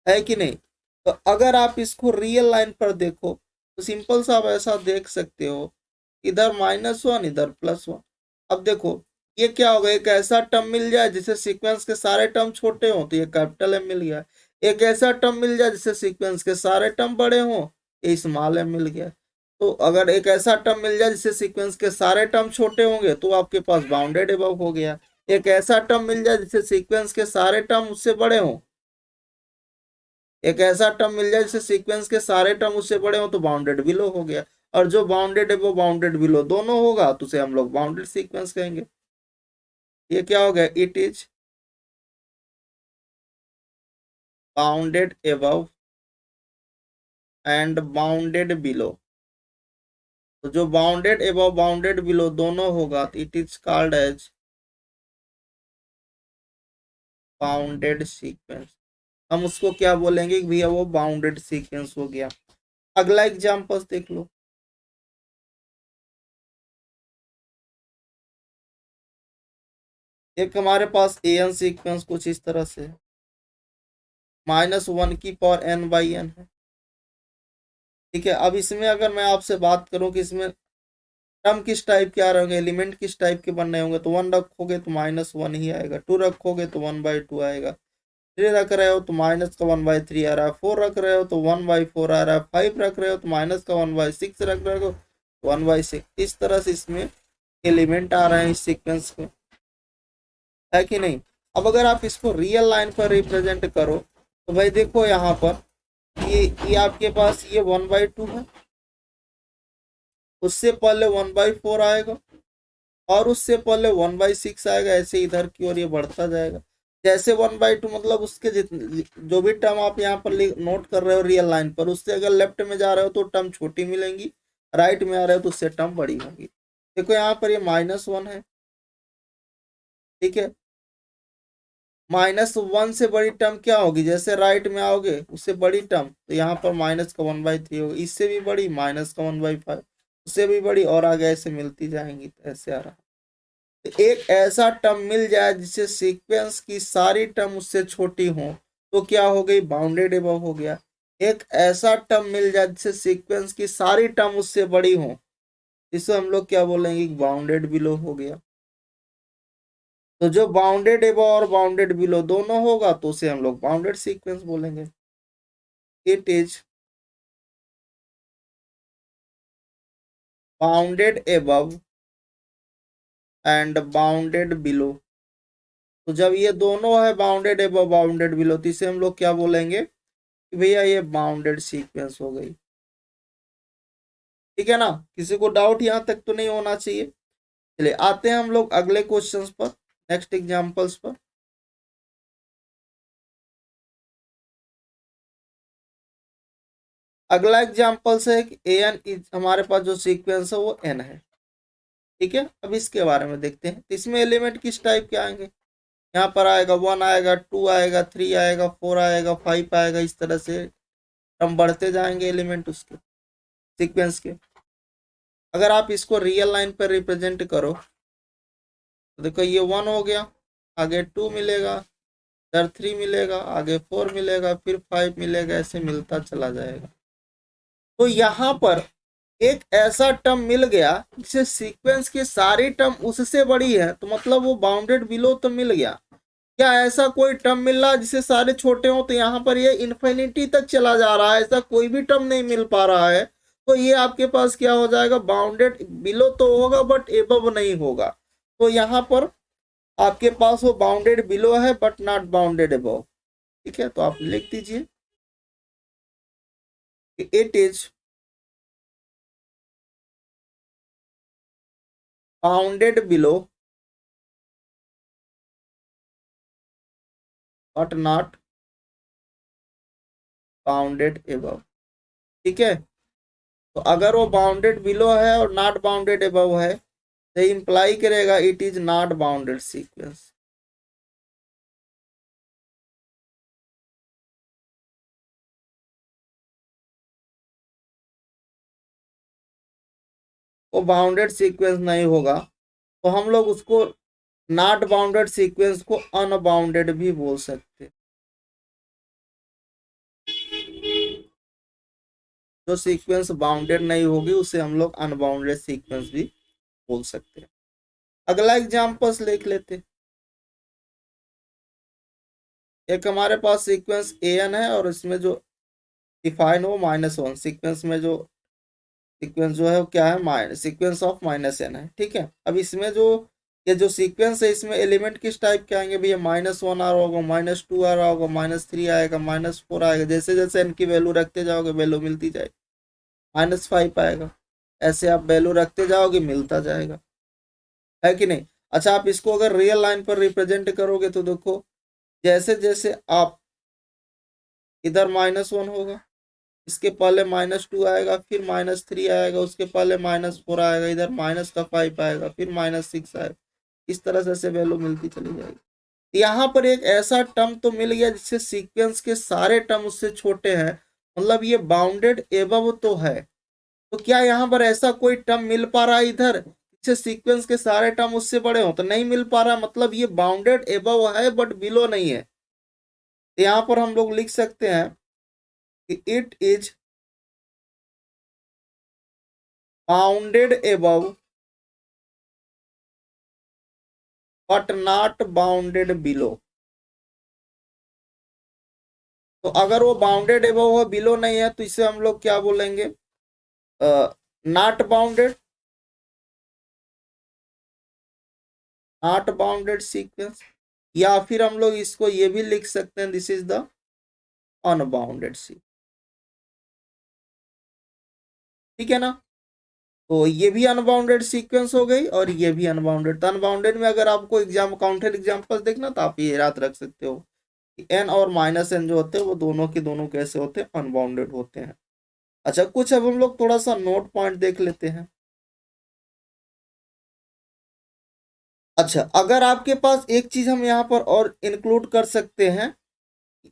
है कि नहीं। तो अगर आप इसको रियल लाइन पर देखो तो सिंपल सा आप ऐसा देख सकते हो, इधर -1 इधर +1। अब देखो ये क्या होगा, एक ऐसा टर्म मिल जाए जिसे सीक्वेंस के सारे टर्म छोटे हों तो ये कैपिटल एम मिल गया, एक ऐसा टर्म मिल जाए जिसे सीक्वेंस के सारे टर्म बड़े हों, ये स्मॉल एम मिल गया। तो अगर एक ऐसा टर्म मिल जाए जिसे सीक्वेंस के सारे टर्म छोटे होंगे तो आपके पास बाउंडेड अबव हो गया, एक ऐसा टर्म मिल जाए जिसे सीक्वेंस के सारे टर्म उससे बड़े हों, एक ऐसा टर्म मिल जाए जिसे सीक्वेंस के सारे टर्म उससे बड़े हो तो बाउंडेड बिलो हो गया, और जो बाउंडेड है वो बाउंडेड बिलो दोनों होगा तो उसे हम लोग बाउंडेड सीक्वेंस कहेंगे। ये क्या हो गया, it is bounded above and bounded below. तो जो बाउंडेड अबव बाउंडेड बिलो दोनों होगा तो it is called as bounded sequence. हम उसको क्या बोलेंगे कि भैया वो बाउंडेड सीक्वेंस हो गया। अगला एग्जांपल देख लो, एक हमारे पास एन सीक्वेंस कुछ इस तरह से -1 की पावर n/n है। ठीक है, अब इसमें अगर मैं आपसे बात करूं कि इसमें टर्म किस टाइप के आ रहे होंगे, एलिमेंट किस टाइप के बनने होंगे, तो 1 रखोगे तो -1 ही आएगा, 2 रखोगे तो 1/2 आएगा, 3 रख रहे हो तो -1/3 आ रहा है, 4 रख रहे हो तो 1/4 आ रहा है, 5 रख रहे हो तो -1/6 रख रहे हो तो 1/6। इस तरह से इसमें एलिमेंट आ रहे हैं इस सीक्वेंस में, है कि नहीं। अब अगर आप इसको रियल लाइन पर रिप्रेजेंट करो तो भाई देखो यहाँ पर ये आपके पास ये 1/2 है, उससे पहले 1/4 आएगा, और उससे पहले 1/6 आएगा, ऐसे इधर की ओर ये बढ़ता जाएगा। जैसे 1/2 मतलब उसके जितने जो भी टर्म आप यहाँ पर नोट कर रहे हो रियल लाइन पर, उससे अगर लेफ्ट में जा रहे हो तो टर्म छोटी मिलेंगी, राइट में आ रहे हो तो उससे टर्म बड़ी होंगी। देखो यहाँ पर ये -1 है, ठीक है, -1 से बड़ी टर्म क्या होगी, जैसे राइट में आओगे उससे बड़ी टर्म तो यहाँ पर -1/3 होगी, इससे भी बड़ी -1/5, उससे भी बड़ी, और आगे ऐसे मिलती जाएंगी, तो ऐसे आ रहा। तो एक ऐसा टर्म मिल जाए जिससे सीक्वेंस की सारी टर्म उससे छोटी हो तो क्या हो गई, बाउंडेड अबव हो गया। एक ऐसा टर्म मिल जाए जिससे सीक्वेंस की सारी टर्म उससे बड़ी हो, इसे हम लोग क्या बोलेंगे, बाउंडेड बिलो हो गया। तो जो बाउंडेड अबव और बाउंडेड बिलो दोनों होगा तो उसे हम लोग बाउंडेड सीक्वेंस बोलेंगे। It is bounded above and bounded below. तो जब ये दोनों है बाउंडेड अबव बाउंडेड बिलो तो इसे हम लोग क्या बोलेंगे कि भैया ये बाउंडेड सीक्वेंस हो गई। ठीक है ना, किसी को डाउट यहाँ तक तो नहीं होना चाहिए। चलिए आते हैं हम लोग अगले क्वेश्चंस पर, नेक्स्ट एग्जांपल्स पर। अगला एग्जांपल्स है कि एन हमारे पास जो सीक्वेंस है वो एन है। ठीक है, अब इसके बारे में देखते हैं। तो इसमें एलिमेंट किस टाइप के आएंगे, यहाँ पर आएगा 1 आएगा, 2 आएगा, 3 आएगा, 4 आएगा, 5 आएगा, इस तरह से हम बढ़ते जाएंगे एलिमेंट उसके सीक्वेंस के। अगर आप इसको रियल लाइन पर रिप्रेजेंट करो तो देखो ये 1 हो गया, आगे 2 मिलेगा, इधर 3 मिलेगा, आगे 4 मिलेगा, फिर 5 मिलेगा, ऐसे मिलता चला जाएगा। तो यहाँ पर एक ऐसा टर्म मिल गया जिसे सीक्वेंस की सारी टर्म उससे बड़ी है, तो मतलब वो बाउंडेड बिलो तो मिल गया। क्या ऐसा कोई टर्म मिल रहा है जिसे सारे छोटे हो, तो यहाँ पर ये इन्फिनिटी तक चला जा रहा है, ऐसा कोई भी टर्म नहीं मिल पा रहा है, तो ये आपके पास क्या हो जाएगा, बाउंडेड बिलो तो होगा बट एबव नहीं होगा। तो यहाँ पर आपके पास वो बाउंडेड बिलो है बट नॉट बाउंडेड एबव। ठीक है, तो आप लिख दीजिए it is bounded below but not bounded above. ठीक है, तो अगर वो बाउंडेड बिलो है और नॉट बाउंडेड एबव है तो इंप्लाई करेगा it is not bounded sequence. वो बाउंडेड सीक्वेंस नहीं होगा, तो हम लोग उसको नॉट बाउंडेड सीक्वेंस को अनबाउंडेड भी बोल सकते हैं। जो सीक्वेंस बाउंडेड नहीं होगी उसे हम लोग अनबाउंडेड सीक्वेंस भी बोल सकते हैं। अगला एग्जांपल्स लिख लेते हैं। एक हमारे पास सीक्वेंस an है और इसमें जो डिफाइन हो -1, सीक्वेंस में जो सीक्वेंस जो है वो क्या है, माइनस सीक्वेंस ऑफ -n है। ठीक है, अब इसमें जो ये जो सीक्वेंस है इसमें एलिमेंट किस टाइप के आएंगे भैया, -1 आ रहा होगा, -2 आ रहा होगा, -3 आएगा, -4 आएगा, जैसे जैसे n की वैल्यू रखते जाओगे वैल्यू मिलती जाएगी, -5 आएगा, ऐसे आप वैल्यू रखते जाओगे मिलता जाएगा, है कि नहीं। अच्छा, आप इसको अगर रियल लाइन पर रिप्रेजेंट करोगे तो देखो जैसे जैसे आप इधर -1 होगा, इसके पहले -2 आएगा, फिर -3 आएगा, उसके पहले -4 आएगा, इधर -5 आएगा, फिर -6 आएगा, इस तरह से वैल्यू मिलती चली जाएगी। यहाँ पर एक ऐसा टर्म तो मिल गया जिससे सीक्वेंस के सारे टर्म उससे छोटे हैं, मतलब ये बाउंडेड एबव तो है। तो क्या यहाँ पर ऐसा कोई टर्म मिल पा रहा है इधर जिससे सीक्वेंस के सारे टर्म उससे बड़े हो, तो नहीं मिल पा रहा, मतलब ये बाउंडेड एबव है बट बिलो नहीं है। तो यहाँ पर हम लोग लिख सकते हैं कि it is bounded above but not bounded below. तो अगर वो बाउंडेड एबव है बिलो नहीं है तो इसे हम लोग क्या बोलेंगे, not bounded, not bounded sequence. या फिर हम लोग इसको ये भी लिख सकते हैं this is the unbounded sequence. ठीक है ना, तो ये भी अनबाउंडेड सीक्वेंस हो गई और ये भी अनबाउंडेड। तो अनबाउंडेड में अगर आपको काउंटर एग्जांपल्स देखना तो आप ये याद रख सकते हो कि n और -n जो होते हैं वो दोनों के दोनों कैसे होते हैं, अनबाउंडेड होते हैं। अच्छा, कुछ अब हम लोग थोड़ा सा नोट पॉइंट देख लेते हैं। अच्छा, अगर आपके पास एक चीज हम यहाँ पर और इंक्लूड कर सकते हैं,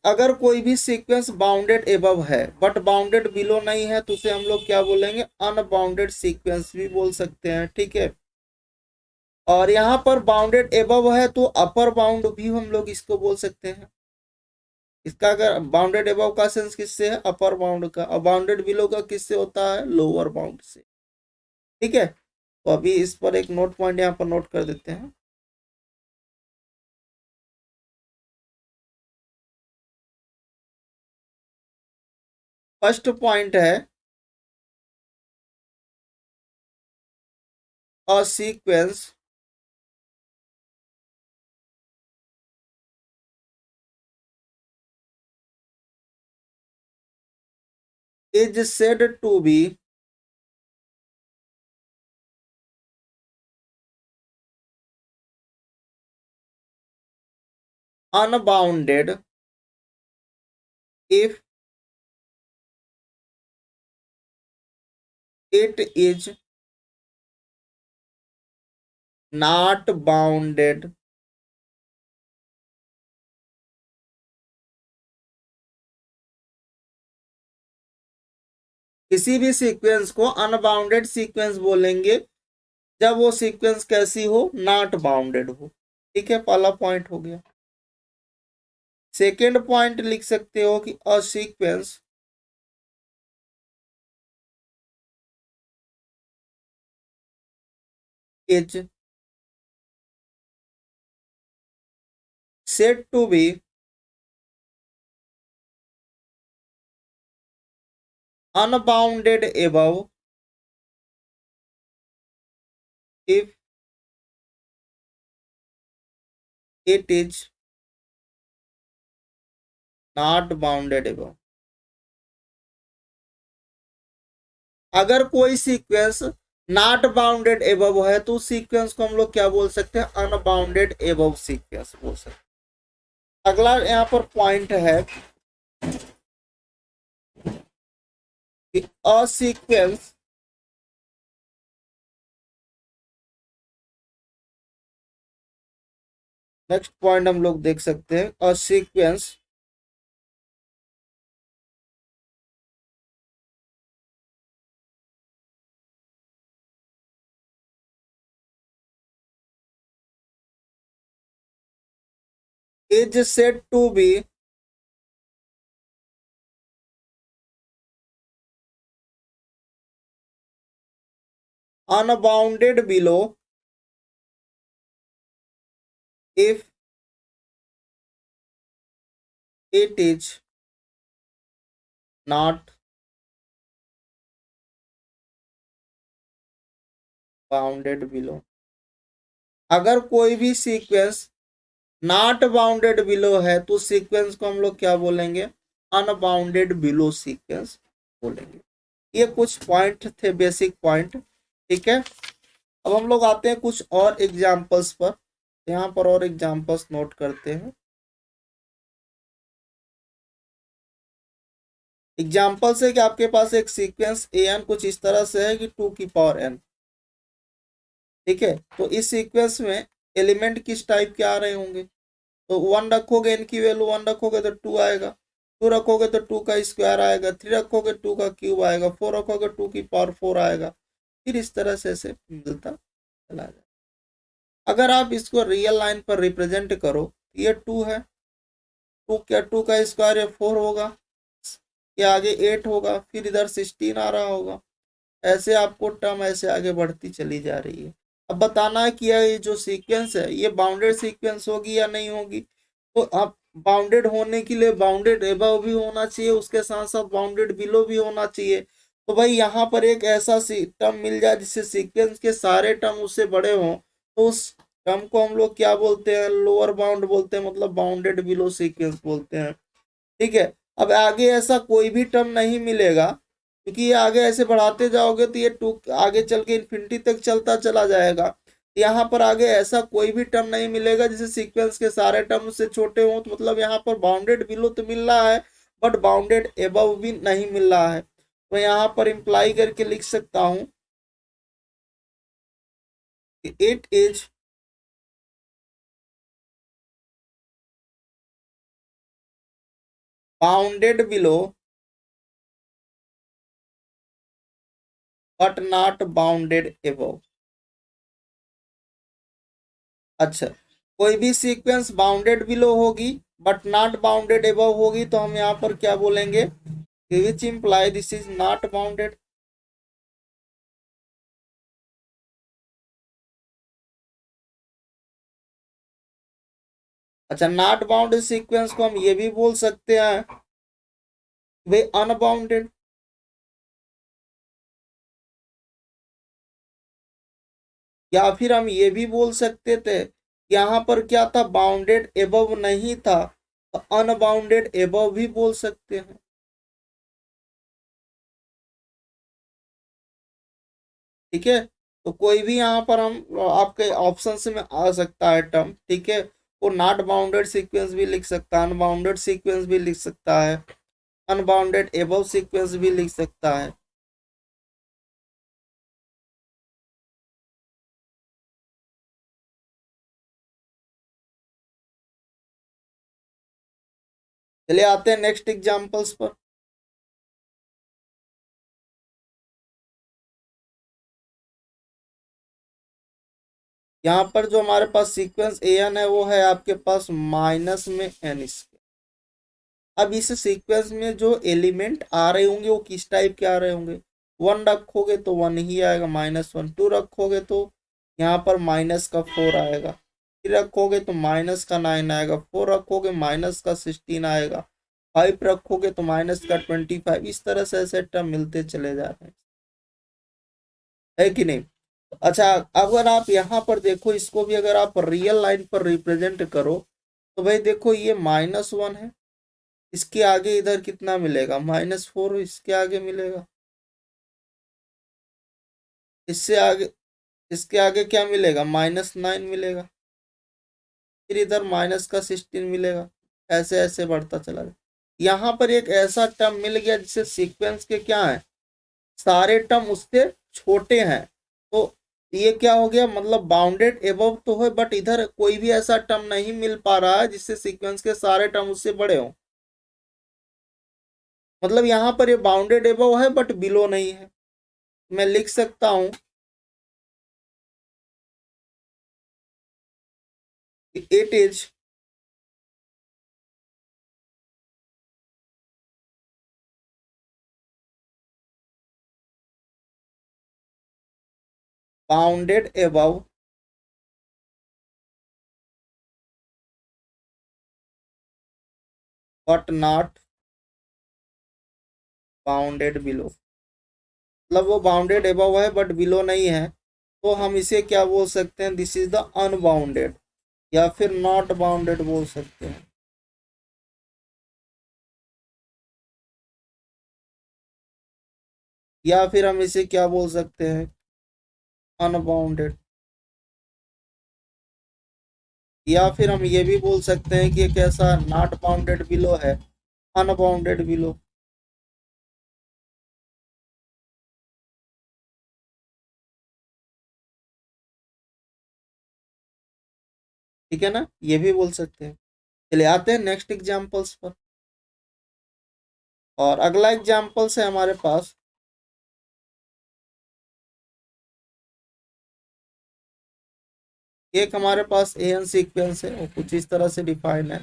अगर कोई भी सीक्वेंस बाउंडेड एबव है बट बाउंडेड बिलो नहीं है तो उसे हम लोग क्या बोलेंगे, अनबाउंडेड सीक्वेंस भी बोल सकते हैं। ठीक है, और यहाँ पर बाउंडेड एबव है तो अपर बाउंड भी हम लोग इसको बोल सकते हैं। इसका अगर बाउंडेड एबव का सेंस किससे है, अपर बाउंड का, और बाउंडेड बिलो का किससे होता है, लोअर बाउंड से। ठीक है, तो अभी इस पर एक नोट पॉइंट यहाँ पर नोट कर देते हैं। फर्स्ट पॉइंट है a sequence is said to be unbounded if it is not bounded किसी भी सीक्वेंस को अनबाउंडेड सीक्वेंस बोलेंगे जब वो सीक्वेंस कैसी हो, नॉट बाउंडेड हो। ठीक है, पहला पॉइंट हो गया। सेकेंड पॉइंट लिख सकते हो कि अ sequence is said to be unbounded above if it is not bounded above। अगर कोई सीक्वेंस नॉट बाउंडेड एबव है तो उस सीक्वेंस को हम लोग क्या बोल सकते हैं, अनबाउंडेड एबव सीक्वेंस बोल सकते हैं। अगला यहाँ पर पॉइंट है कि अ सीक्वेंस नेक्स्ट पॉइंट हम लोग देख सकते हैं, a sequence is said to be unbounded below if it is not bounded below. अगर कोई भी सीक्वेंस नॉट बाउंडेड बिलो है तो सीक्वेंस को हम लोग क्या बोलेंगे, अनबाउंडेड बिलो सीक्वेंस बोलेंगे। ये कुछ पॉइंट थे, बेसिक पॉइंट, ठीक है। अब हम लोग आते हैं कुछ और एग्जांपल्स पर। यहाँ पर और एग्जांपल्स नोट करते हैं। एग्जांपल्स है कि आपके पास एक सीक्वेंस ए एन कुछ इस तरह से है कि 2 की पावर एन, ठीक है। तो इस सीक्वेंस में एलिमेंट किस टाइप के आ रहे होंगे, तो 1 रखोगे n की वैल्यू 1 रखोगे तो 2 आएगा, 2 रखोगे तो 2 का स्क्वायर आएगा, 3 रखोगे 2 का क्यूब आएगा, 4 रखोगे 2 की पावर 4 आएगा। फिर इस तरह से ऐसे मिलता चला जाए। अगर आप इसको रियल लाइन पर रिप्रेजेंट करो, ये 2 है, 2 क्या 2 का स्क्वायर ये 4 होगा, ये आगे 8 होगा, फिर इधर 16 आ रहा होगा। ऐसे आपको टर्म ऐसे आगे बढ़ती चली जा रही है। अब बताना है कि ये जो सीक्वेंस है ये बाउंडेड सीक्वेंस होगी या नहीं होगी। तो आप बाउंडेड होने के लिए बाउंडेड एबव भी होना चाहिए, उसके साथ साथ बाउंडेड बिलो भी होना चाहिए। तो भाई यहाँ पर एक ऐसा टर्म मिल जाए जिससे सीक्वेंस के सारे टर्म उससे बड़े हों, तो उस टर्म को हम लोग क्या बोलते हैं, लोअर बाउंड बोलते हैं, मतलब बाउंडेड बिलो सीक्वेंस बोलते हैं, ठीक है। अब आगे ऐसा कोई भी टर्म नहीं मिलेगा, क्योंकि ये आगे ऐसे बढ़ाते जाओगे तो ये 2 आगे चल के इन्फिनिटी तक चलता चला जाएगा। यहाँ पर आगे ऐसा कोई भी टर्म नहीं मिलेगा जिसे सीक्वेंस के सारे टर्म से छोटे हों, तो मतलब यहाँ पर बाउंडेड बिलो तो मिल रहा है बट बाउंडेड एबव भी नहीं मिल रहा है। तो यहाँ पर इंप्लाई करके लिख सकता हूँ कि it is bounded below but not bounded above. अच्छा, कोई भी सीक्वेंस बाउंडेड बिलो होगी बट नॉट बाउंडेड एबव होगी तो हम यहाँ पर क्या बोलेंगे, which imply this is not bounded. अच्छा, नॉट बाउंडेड सीक्वेंस को हम ये भी बोल सकते हैं वे अनबाउंडेड, या फिर हम ये भी बोल सकते थे यहाँ पर क्या था, बाउंडेड एबव नहीं था, तो अनबाउंडेड एबव भी बोल सकते हैं, ठीक है। तो कोई भी यहाँ पर हम आपके ऑप्शन में आ सकता है टर्म, ठीक है। वो नॉट बाउंडेड सीक्वेंस भी लिख सकता है, अनबाउंडेड सीक्वेंस भी लिख सकता है, अनबाउंडेड एबव सीक्वेंस भी लिख सकता है। चलिए आते हैं नेक्स्ट एग्जांपल्स पर। यहाँ पर जो हमारे पास सीक्वेंस ए एन है वो है आपके पास माइनस में एन स्क्वायर, अब इस सीक्वेंस में जो एलिमेंट आ रहे होंगे वो किस टाइप के आ रहे होंगे, 1 रखोगे तो 1 ही आएगा, -1, 2 रखोगे तो यहाँ पर -4 आएगा, 3 रखोगे तो -9 आएगा, 4 रखोगे -16 आएगा, 5 रखोगे तो -25, इस तरह से ऐसे टर्म मिलते चले जा रहे हैं, है कि नहीं। अच्छा, अगर आप यहाँ पर देखो, इसको भी अगर आप रियल लाइन पर रिप्रेजेंट करो तो भाई देखो ये -1 है, इसके आगे इधर कितना मिलेगा, -4, इसके आगे मिलेगा, इससे आगे, इसके आगे क्या मिलेगा, -9 मिलेगा, फिर इधर -16 मिलेगा, ऐसे ऐसे बढ़ता चला जाए। यहाँ पर एक ऐसा टर्म मिल गया जिससे सीक्वेंस के क्या है, सारे टर्म उससे छोटे हैं, तो ये क्या हो गया, मतलब बाउंडेड एबव तो है, बट इधर कोई भी ऐसा टर्म नहीं मिल पा रहा है जिससे सीक्वेंस के सारे टर्म उससे बड़े हो, मतलब यहाँ पर ये बाउंडेड एबव है बट बिलो नहीं है। मैं लिख सकता हूं it is bounded above but not bounded below, मतलब वो बाउंडेड एबव है बट बिलो नहीं है, तो हम इसे क्या बोल सकते हैं, दिस इज द अनबाउंडेड, या फिर नॉट बाउंडेड बोल सकते हैं। या फिर हम इसे क्या बोल सकते हैं, अनबाउंडेड, या फिर हम ये भी बोल सकते हैं कि एक ऐसा नॉट बाउंडेड बिलो है, अनबाउंडेड बिलो, ठीक है ना, ये भी बोल सकते हैं। चलिए आते हैं नेक्स्ट एग्जांपल्स पर, और अगला एग्जांपल्स है हमारे पास, एक हमारे पास एन सीक्वेंस है और कुछ इस तरह से डिफाइन है,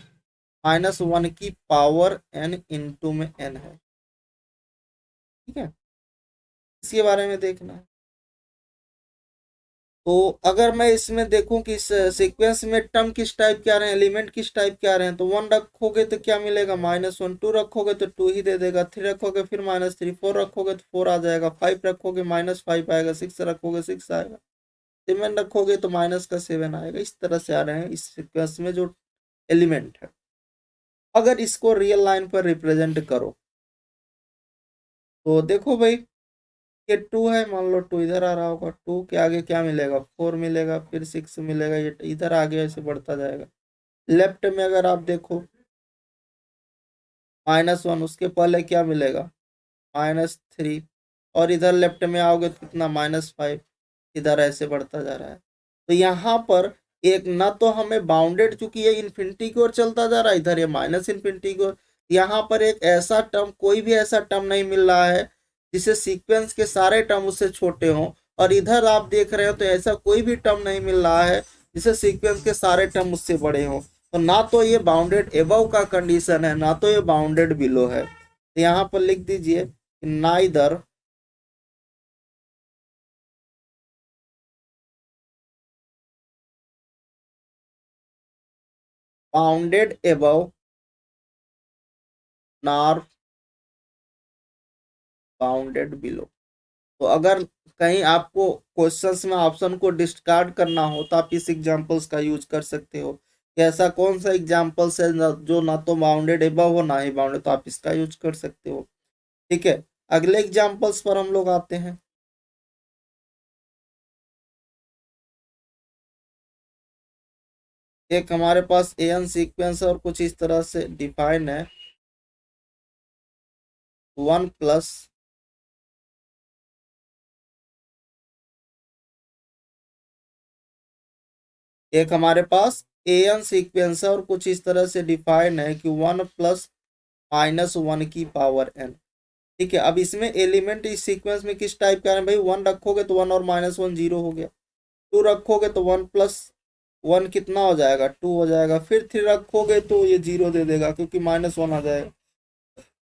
-1 की पावर n इंटू में n है, ठीक है, इसके बारे में देखना है। तो अगर मैं इसमें देखूं कि इस सीक्वेंस में टर्म किस टाइप के आ रहे हैं, एलिमेंट किस टाइप के आ रहे हैं, तो 1 रखोगे तो क्या मिलेगा, -1, 2 रखोगे तो 2 ही दे देगा, 3 रखोगे फिर -3, 4 रखोगे तो 4 आ जाएगा, 5 रखोगे -5 आएगा, 6 रखोगे 6 आएगा, 7 रखोगे तो -7 आएगा, इस तरह से आ रहे हैं इस सीक्वेंस में जो एलिमेंट है। अगर इसको रियल लाइन पर रिप्रेजेंट करो तो देखो भाई, ये 2 है, मान लो 2 इधर आ रहा होगा, 2 के आगे क्या मिलेगा, 4 मिलेगा, फिर 6 मिलेगा, ये इधर आगे ऐसे बढ़ता जाएगा। लेफ्ट में अगर आप देखो -1, उसके पहले क्या मिलेगा, -3, और इधर लेफ्ट में आओगे तो कितना, -5, इधर ऐसे बढ़ता जा रहा है। तो यहाँ पर एक ना तो हमें बाउंडेड, चूंकि ये इन्फिनिटी की ओर चलता जा रहा है, इधर ये -इन्फिनिटी की ओर, यहाँ पर एक ऐसा टर्म, कोई भी ऐसा टर्म नहीं मिल रहा है जिसे सीक्वेंस के सारे टर्म उससे छोटे हों, और इधर आप देख रहे हो तो ऐसा कोई भी टर्म नहीं मिल रहा है जिसे सीक्वेंस के सारे टर्म उससे बड़े हों, तो ना तो ये बाउंडेड एबव का कंडीशन है, ना तो ये बाउंडेड बिलो है। तो यहाँ पर लिख दीजिए neither bounded above nor bounded below. तो अगर कहीं आपको क्वेश्चंस में ऑप्शन को डिस्कार्ड करना हो तो आप इस एग्जांपल्स का यूज कर सकते हो कि ऐसा कौन सा एग्जांपल्स है जो ना तो बाउंडेड एबव हो ना ही बाउंडेड, तो आप इसका यूज कर सकते हो, ठीक है। अगले एग्जांपल्स पर हम लोग आते हैं। एक हमारे पास एन सीक्वेंस और कुछ इस तरह से डिफाइन है, 1 प्लस एक हमारे पास एन सीक्वेंस है और कुछ इस तरह से डिफाइन है कि 1 प्लस -1 की पावर n, ठीक है। अब इसमें एलिमेंट इस सीक्वेंस में किस टाइप का है भाई, 1 रखोगे तो 1 और -1 0 हो गया, 2 रखोगे तो 1 प्लस 1 कितना हो जाएगा, 2 हो जाएगा, फिर 3 रखोगे तो ये 0 दे देगा क्योंकि -1 आ जाएगा,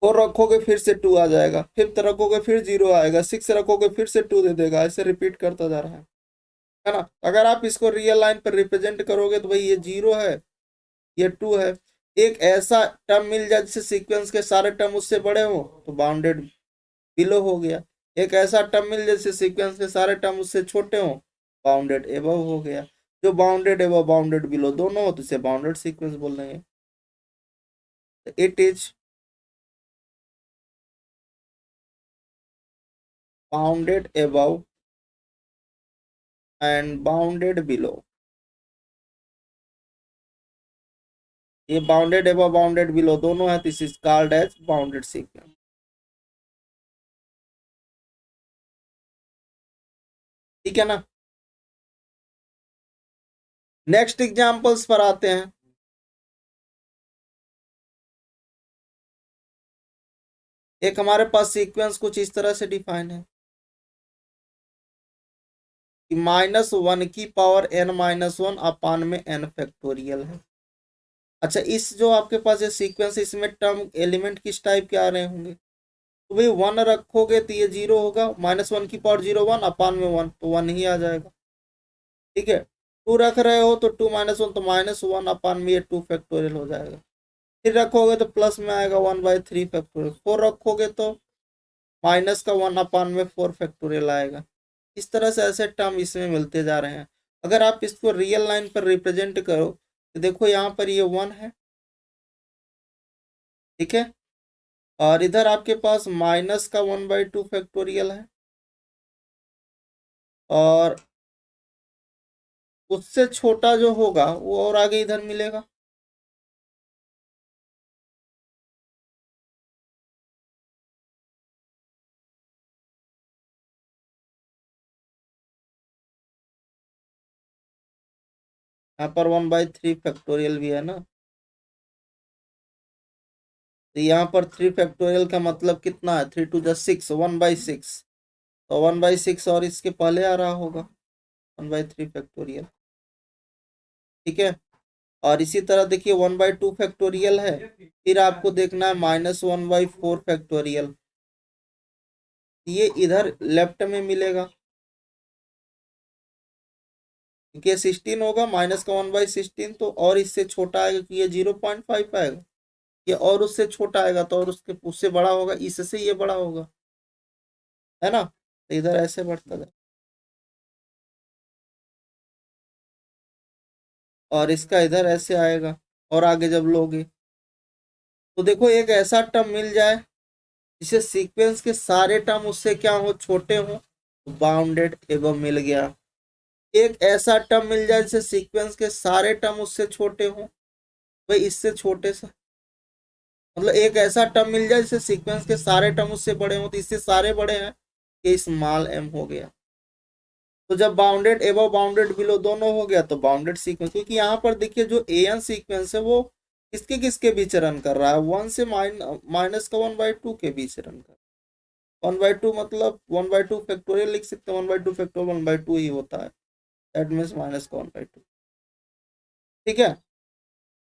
4 रखोगे फिर से 2 आ जाएगा, 5th रखोगे फिर 0 आएगा, 6 रखोगे फिर से 2 दे देगा, ऐसे रिपीट करता जा रहा है ना। अगर आप इसको रियल लाइन पर रिप्रेजेंट करोगे तो भाई ये 0 है, ये 2 है। एक ऐसा टर्म मिल जाए जिससे सीक्वेंस के सारे टर्म उससे बड़े हो तो बाउंडेड बिलो हो गया। एक ऐसा टर्म मिल जाए जिससे सीक्वेंस के सारे टर्म उससे छोटे हो, बाउंडेड एबव हो गया। जो बाउंडेड एबव बाउंडेड बिलो दोनों हो तो इसे बाउंडेड सीक्वेंस बोल देंगे। It is bounded above and bounded below. ये बाउंडेड एबव बाउंडेड बिलो दोनों है, this is called as bounded sequence. ठीक है ना। नेक्स्ट एग्जांपल्स पर आते हैं। एक हमारे पास सीक्वेंस कुछ इस तरह से डिफाइन है कि -1 की पावर n-1 अपान में n फैक्टोरियल है। अच्छा, इस जो आपके पास ये सीक्वेंस, इसमें टर्म एलिमेंट किस टाइप के आ रहे होंगे? तो भाई 1 रखोगे तो ये 0 होगा, -1 की पावर 0 1 अपान में 1 तो 1 ही आ जाएगा। ठीक है, 2 रख रहे हो तो 2 -1 तो -1 अपान में ये 2 फैक्टोरियल हो जाएगा। फिर रखोगे तो प्लस में आएगा 1/3 फैक्टोरियल। 4 रखोगे तो माइनस का 1 अपान में 4 फैक्टोरियल आएगा। इस तरह से ऐसे टर्म इसमें मिलते जा रहे हैं। अगर आप इसको रियल लाइन पर रिप्रेजेंट करो तो देखो यहाँ पर ये 1 है, ठीक है, और इधर आपके पास माइनस का 1/2 फैक्टोरियल है, और उससे छोटा जो होगा वो और आगे इधर मिलेगा। यहाँ पर 1/3 फैक्टोरियल भी है ना, तो यहाँ पर 3 फैक्टोरियल का मतलब कितना है? 3 × 6, 1/6, तो 1/6 और इसके पहले आ रहा होगा 1/3 फैक्टोरियल। ठीक है, और इसी तरह देखिए 1/2 फैक्टोरियल है, फिर आपको देखना है -1/4 फैक्टोरियल, ये इधर लेफ्ट में मिलेगा, क्योंकि ये 16 होगा, माइनस का 1/16 तो और इससे छोटा आएगा कि ये 0.5 आएगा, ये और उससे छोटा आएगा तो और उससे बड़ा होगा, इससे ये बड़ा होगा, है ना। तो इधर ऐसे बढ़ता जाए, और इसका इधर ऐसे आएगा, और आगे जब लोगे तो देखो एक ऐसा टर्म मिल जाए जिसे सीक्वेंस के सारे टर्म उससे क्या हो, छोटे हो, बाउंडेड एवं मिल गया। एक ऐसा टर्म मिल जाए जिसे सीक्वेंस के सारे टर्म उससे छोटे हो, भाई इससे छोटे सा, मतलब एक ऐसा टर्म मिल जाए जिसे सीक्वेंस के सारे टर्म उससे बड़े हो, तो इससे सारे बड़े हैं, ये स्मॉल m हो गया। तो जब बाउंडेड एबव बाउंडेड बिलो दोनों हो गया तो बाउंडेड सीक्वेंस, क्योंकि यहाँ पर देखिए जो an सीक्वेंस है वो किसके किसके बीच रन कर रहा है, 1 से माइनस का 1/2 के बीच रन कर, 1/2 मतलब 1/2 फैक्टोरियल लिख सकते हैं, 1/2 फैक्टोरियल 1/2 ही होता है, दैट मीन्स माइनस का 1/2। ठीक है,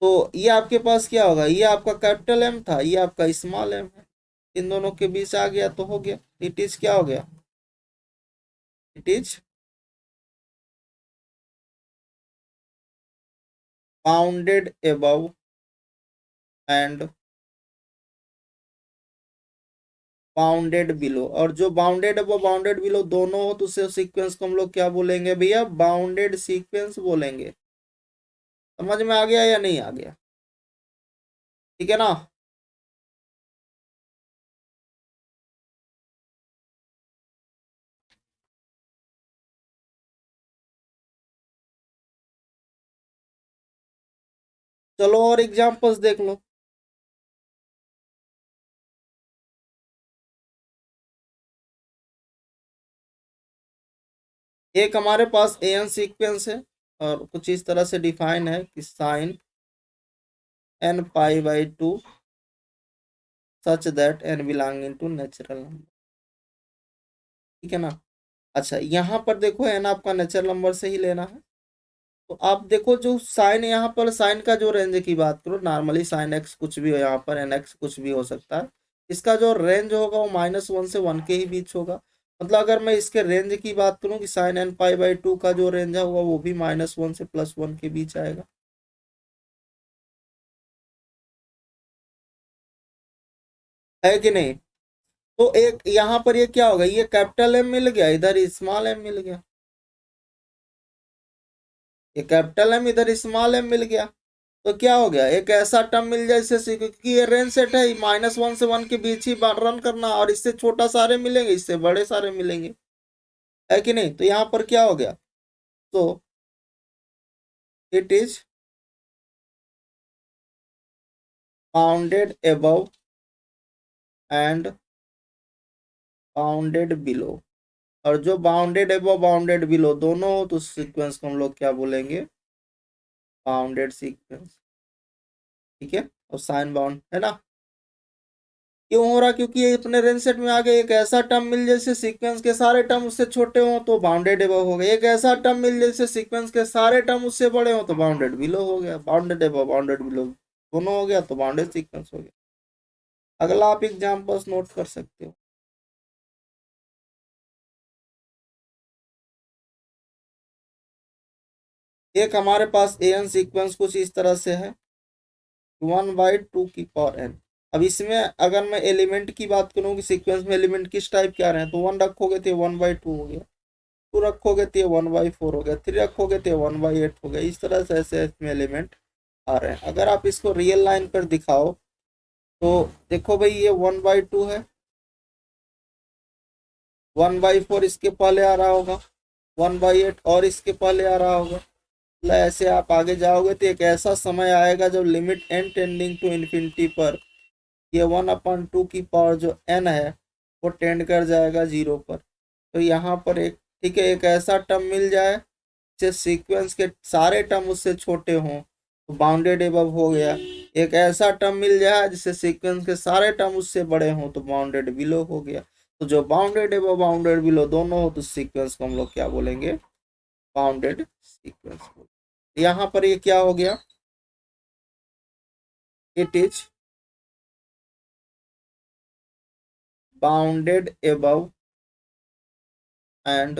तो ये आपके पास क्या होगा, ये आपका कैपिटल M था, ये आपका स्मॉल m है, इन दोनों के बीच आ गया तो हो गया। इट इज क्या हो गया, it is bounded above and bounded below. और जो बाउंडेड अबव बाउंडेड बिलो दोनों हो तो उसे सीक्वेंस को हम लोग क्या बोलेंगे भैया, बाउंडेड सीक्वेंस बोलेंगे। समझ में आ गया या नहीं आ गया? ठीक है ना। चलो और एग्जांपल्स देख लो। एक हमारे पास an सीक्वेंस है और कुछ इस तरह से डिफाइन है कि sine n π/2 such that n belonging to natural number. ठीक है ना। अच्छा, यहाँ पर देखो n आपका नेचुरल नंबर से ही लेना है, तो आप देखो जो साइन, यहाँ पर साइन का जो रेंज की बात करो, नॉर्मली साइन x कुछ भी हो, यहाँ पर एन एक्स कुछ भी हो सकता है, इसका जो रेंज होगा वो -1 से 1 के ही बीच होगा। मतलब अगर मैं इसके रेंज की बात करूं कि sin nπ/2 का जो रेंज है वो भी -1 से +1 के बीच आएगा। है कि नहीं? तो एक यहाँ पर ये क्या होगा, ये कैपिटल एम मिल गया, इधर स्मॉल एम मिल गया, ये कैपिटल एम इधर स्मॉल एम मिल गया। तो क्या हो गया, एक ऐसा टर्म मिल जाए इससे, क्योंकि ये रेंज सेट है, -1 से 1 के बीच ही रन करना, और इससे छोटा सारे मिलेंगे, इससे बड़े सारे मिलेंगे। है कि नहीं? तो यहाँ पर क्या हो गया, तो it is bounded above and bounded below. और जो बाउंडेड अबव बाउंडेड बिलो दोनों हो तो उस सीक्वेंस को हम लोग क्या बोलेंगे, बाउंडेड सीक्वेंस। ठीक है, और साइन बाउंड है ना। क्यों हो रहा, क्योंकि ये अपने रेंज सेट में आ गए। एक ऐसा टर्म मिल जैसे सीक्वेंस के सारे टर्म उससे छोटे हो तो बाउंडेड अबव हो गया, एक ऐसा टर्म मिल जैसे सीक्वेंस के सारे टर्म उससे बड़े हो तो बाउंडेड बिलो हो गया। बाउंडेड अबव बाउंडेड बिलो दोनों हो गया तो बाउंडेड सीक्वेंस हो गया। अगला आप एग्जांपल्स नोट कर सकते हो। एक हमारे पास एन सीक्वेंस कुछ इस तरह से है, 1/2 की पावर n। अब इसमें अगर मैं एलिमेंट की बात करूँ कि सीक्वेंस में एलिमेंट किस टाइप के आ रहे हैं, तो 1 रखोगे तो 1/2 हो गया, 2 रखोगे तो 1/4 हो गया, 3 रखोगे तो 1/8 हो गया। इस तरह से ऐसे इसमें एलिमेंट आ रहे हैं। अगर आप इसको रियल लाइन पर दिखाओ तो देखो भाई, ये 1/2 है, 1/4 इसके पहले आ रहा होगा, 1/8 और इसके पहले आ रहा होगा। मतलब ऐसे आप आगे जाओगे तो एक ऐसा समय आएगा जब limit n tending to infinity पर ये 1/2 की पावर जो n है वो टेंड कर जाएगा 0 पर। तो यहाँ पर एक, ठीक है, एक ऐसा टर्म मिल जाए जिससे सीक्वेंस के सारे टर्म उससे छोटे हों तो बाउंडेड एबव हो गया। एक ऐसा टर्म मिल जाए जिससे सीक्वेंस के सारे टर्म उससे बड़े हों तो बाउंडेड बिलो हो गया। तो जो बाउंडेड एबव बाउंडेड बिलो दोनों हो तो सीक्वेंस को हम लोग क्या बोलेंगे, बाउंडेड सीक्वेंस बोलेंगे। यहाँ पर ये क्या हो गया, it is bounded above and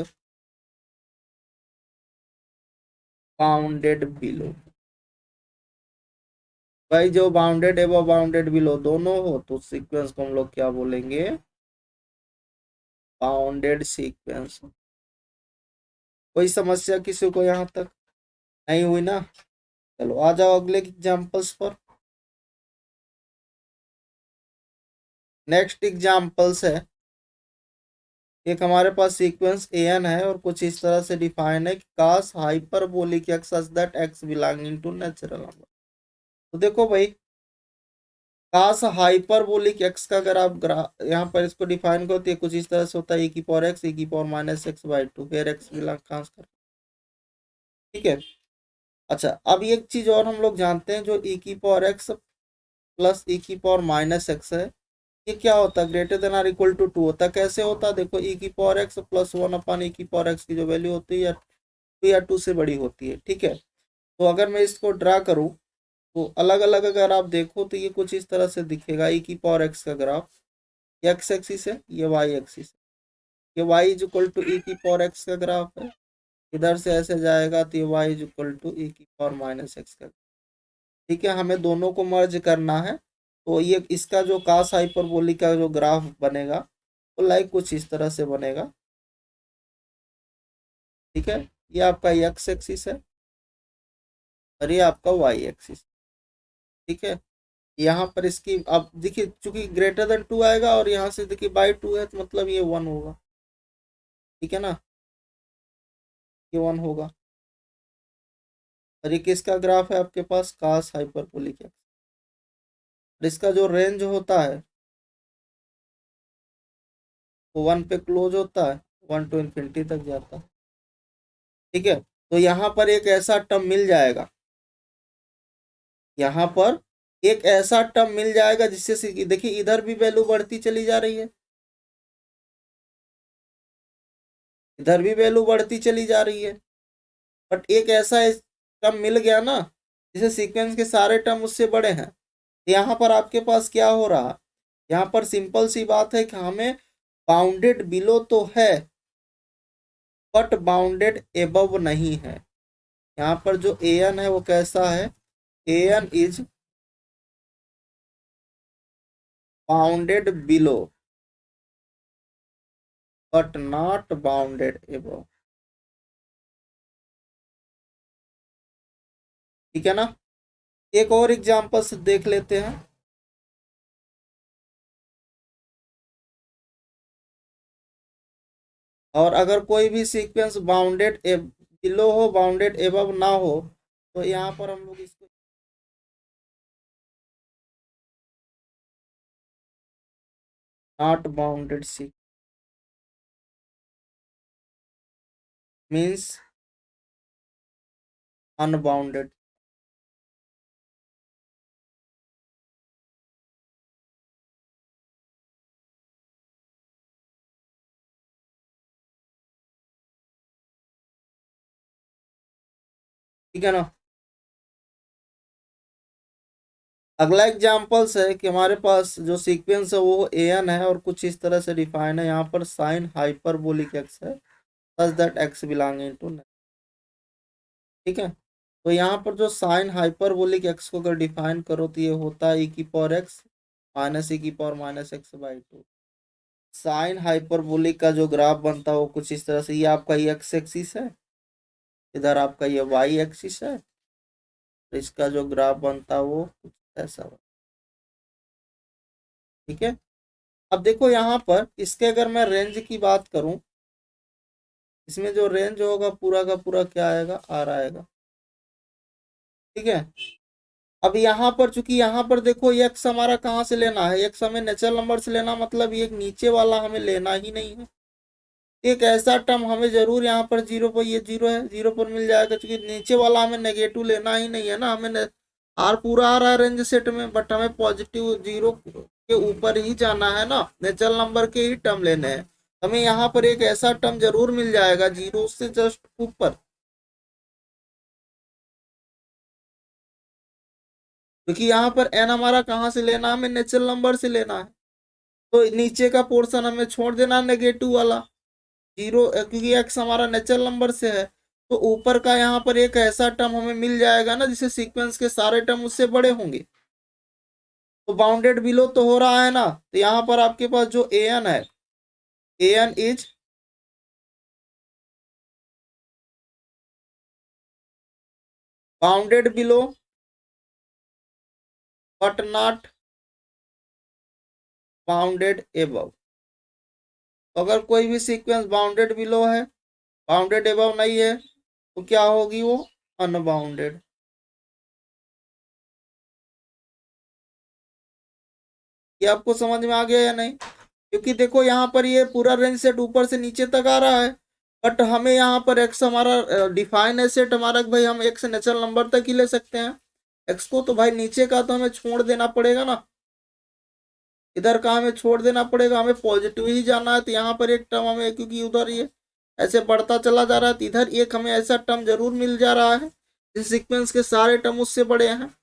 bounded below. भाई जो बाउंडेड एबव बाउंडेड बिलो दोनों हो तो सीक्वेंस को हम लोग क्या बोलेंगे, बाउंडेड सीक्वेंस। कोई समस्या किसी को यहाँ तक नहीं हुई ना? चलो आ जाओ अगले एग्जांपल्स पर। नेक्स्ट एग्जांपल्स है, एक हमारे पास सीक्वेंस an है और कुछ इस तरह से डिफाइन है कि cos hyperbolic x such that x belonging to natural number. तो देखो भाई, कास हाइपरबोलिक एक्स का अगर आप यहाँ पर इसको डिफाइन करो तो ये कुछ इस तरह से होता है, e⁻x e⁻−x/2 फिर एक्स बिलोंग कहाँ से कर। ठीक है। अच्छा, अब एक चीज और हम लोग जानते हैं, जो e⁻x प्लस e⁻−x है, ये क्या होता है, greater than or equal to 2 होता है। कैसे होता है, देखो e⁻x प्लस 1/e⁻x की जो वैल्यू होती है या 2 से बड़ी होती है। ठीक है, तो अगर मैं इसको ड्रा करूँ तो अलग अलग अगर आप देखो तो ये कुछ इस तरह से दिखेगा। e⁻x का ग्राफ एक्स एक्सिस है, ये वाई एक्सिस है, ये y is equal to e⁻x का ग्राफ है। इधर से ऐसे जाएगा तो ये y is equal to e⁻−x का। ठीक है, हमें दोनों को मर्ज करना है। तो ये इसका जो कास हाइपरबोलिक का जो ग्राफ बनेगा तो लाइक कुछ इस तरह से बनेगा। ठीक है, ये आपका एक्स एक्सिस है और ये आपका वाई एक्सिस। ठीक है, यहाँ पर इसकी अब देखिए, चूंकि ग्रेटर देन 2 आएगा और यहाँ से देखिए /2 है तो मतलब ये 1 होगा। ठीक है ना, ये 1 होगा। और ये किसका ग्राफ है आपके पास, कास हाइपरबोलिक एक्स। और इसका जो रेंज होता है वो 1 पे क्लोज होता है, 1 टू इन्फिनिटी तक जाता है। ठीक है, तो यहाँ पर एक ऐसा टर्म मिल जाएगा, यहाँ पर एक ऐसा टर्म मिल जाएगा जिससे देखिए इधर भी वैल्यू बढ़ती चली जा रही है, इधर भी वैल्यू बढ़ती चली जा रही है। बट एक ऐसा टर्म मिल गया ना जिसे सीक्वेंस के सारे टर्म उससे बड़े हैं। यहाँ पर आपके पास क्या हो रहा, यहाँ पर सिंपल सी बात है कि हमें बाउंडेड बिलो तो है बट बाउंडेड एबव नहीं है। यहाँ पर जो एन है वो कैसा है, n is bounded below but not bounded above. ठीक है ना। एक और एग्जांपल से देख लेते हैं। और अगर कोई भी सीक्वेंस बाउंडेड बिलो हो बाउंडेड एबव ना हो तो यहाँ पर हम लोग इसको not bounded see means unbounded. ठीक है ना। अगला एग्जाम्पल्स है कि हमारे पास जो सीक्वेंस है वो एन है और कुछ इस तरह से डिफाइन है। यहाँ पर साइन हाइपरबोलिक एक्स है such that x belonging to. ठीक है। तो यहाँ पर जो साइन हाइपरबोलिक एक्स को अगर डिफाइन करो तो ये होता है ई की पावर एक्स माइनस ई की power minus x by two. Sine hyperbolic का जो ग्राफ बनता है वो कुछ इस तरह से, ये आपका ये एक्स एक्सिस है, इधर आपका ये वाई एक्सिस है, तो इसका जो ग्राफ बनता है वो कुछ ऐसा हो। ठीक है। अब देखो यहाँ पर इसके अगर मैं रेंज की बात करूं, इसमें जो रेंज होगा पूरा का पूरा क्या आएगा, आर आएगा। ठीक है। अब यहाँ पर चूंकि यहाँ पर देखो ये एक्स हमारा कहाँ से लेना है, एक्स हमें नेचुरल नंबर से लेना, मतलब ये नीचे वाला हमें लेना ही नहीं है। एक ऐसा टर्म हमें जरूर यहाँ पर जीरो पर, ये जीरो है, जीरो पर मिल जाएगा क्योंकि नीचे वाला हमें नेगेटिव लेना ही नहीं है ना। हमें आर पूरा आ रहा है रेंज सेट में बट हमें पॉजिटिव जीरो के ऊपर ही जाना है ना, नेचुरल नंबर के ही टर्म लेने हैं। हमें यहाँ पर एक ऐसा टर्म जरूर मिल जाएगा जीरो से जस्ट ऊपर, क्योंकि यहाँ पर एन हमारा कहाँ से लेना है, हमें नेचुरल नंबर से लेना है। तो नीचे का पोर्शन हमें छोड़ देना नेगेटिव वाला जीरो, क्योंकि एक्स हमारा नेचुरल नंबर से है। तो ऊपर का यहाँ पर एक ऐसा टर्म हमें मिल जाएगा ना जिसे सीक्वेंस के सारे टर्म उससे बड़े होंगे। तो बाउंडेड बिलो तो हो रहा है ना, तो यहाँ पर आपके पास जो ए एन है, A N is bounded below but not bounded above. तो अगर कोई भी सीक्वेंस बाउंडेड बिलो है बाउंडेड एबव नहीं है तो क्या होगी, वो अनबाउंडेड। ये आपको समझ में आ गया या नहीं। क्योंकि देखो यहाँ पर ये पूरा रेंज सेट ऊपर से नीचे तक आ रहा है बट हमें यहाँ पर एक्स हमारा डिफाइन है सेट हमारा, भाई हम एक्स नेचुरल नंबर तक ही ले सकते हैं एक्स को, तो भाई नीचे का तो हमें छोड़ देना पड़ेगा ना, इधर का हमें छोड़ देना पड़ेगा, हमें पॉजिटिव ही जाना है। तो यहाँ पर एक टर्म हमें, क्योंकि उधर ये ऐसे बढ़ता चला जा रहा है तो इधर एक हमें ऐसा टर्म जरूर मिल जा रहा है जिस सीक्वेंस के सारे टर्म उससे बड़े हैं,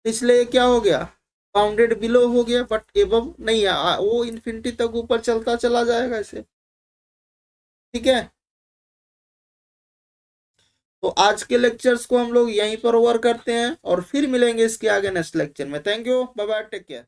इसलिए क्या हो गया, बाउंडेड बिलो हो गया बट एबव नहीं है, वो इन्फिनिटी तक ऊपर चलता चला जाएगा ऐसे। ठीक है। तो आज के लेक्चर्स को हम लोग यहीं पर ओवर करते हैं और फिर मिलेंगे इसके आगे नेक्स्ट लेक्चर में। Thank you, bye bye, take care.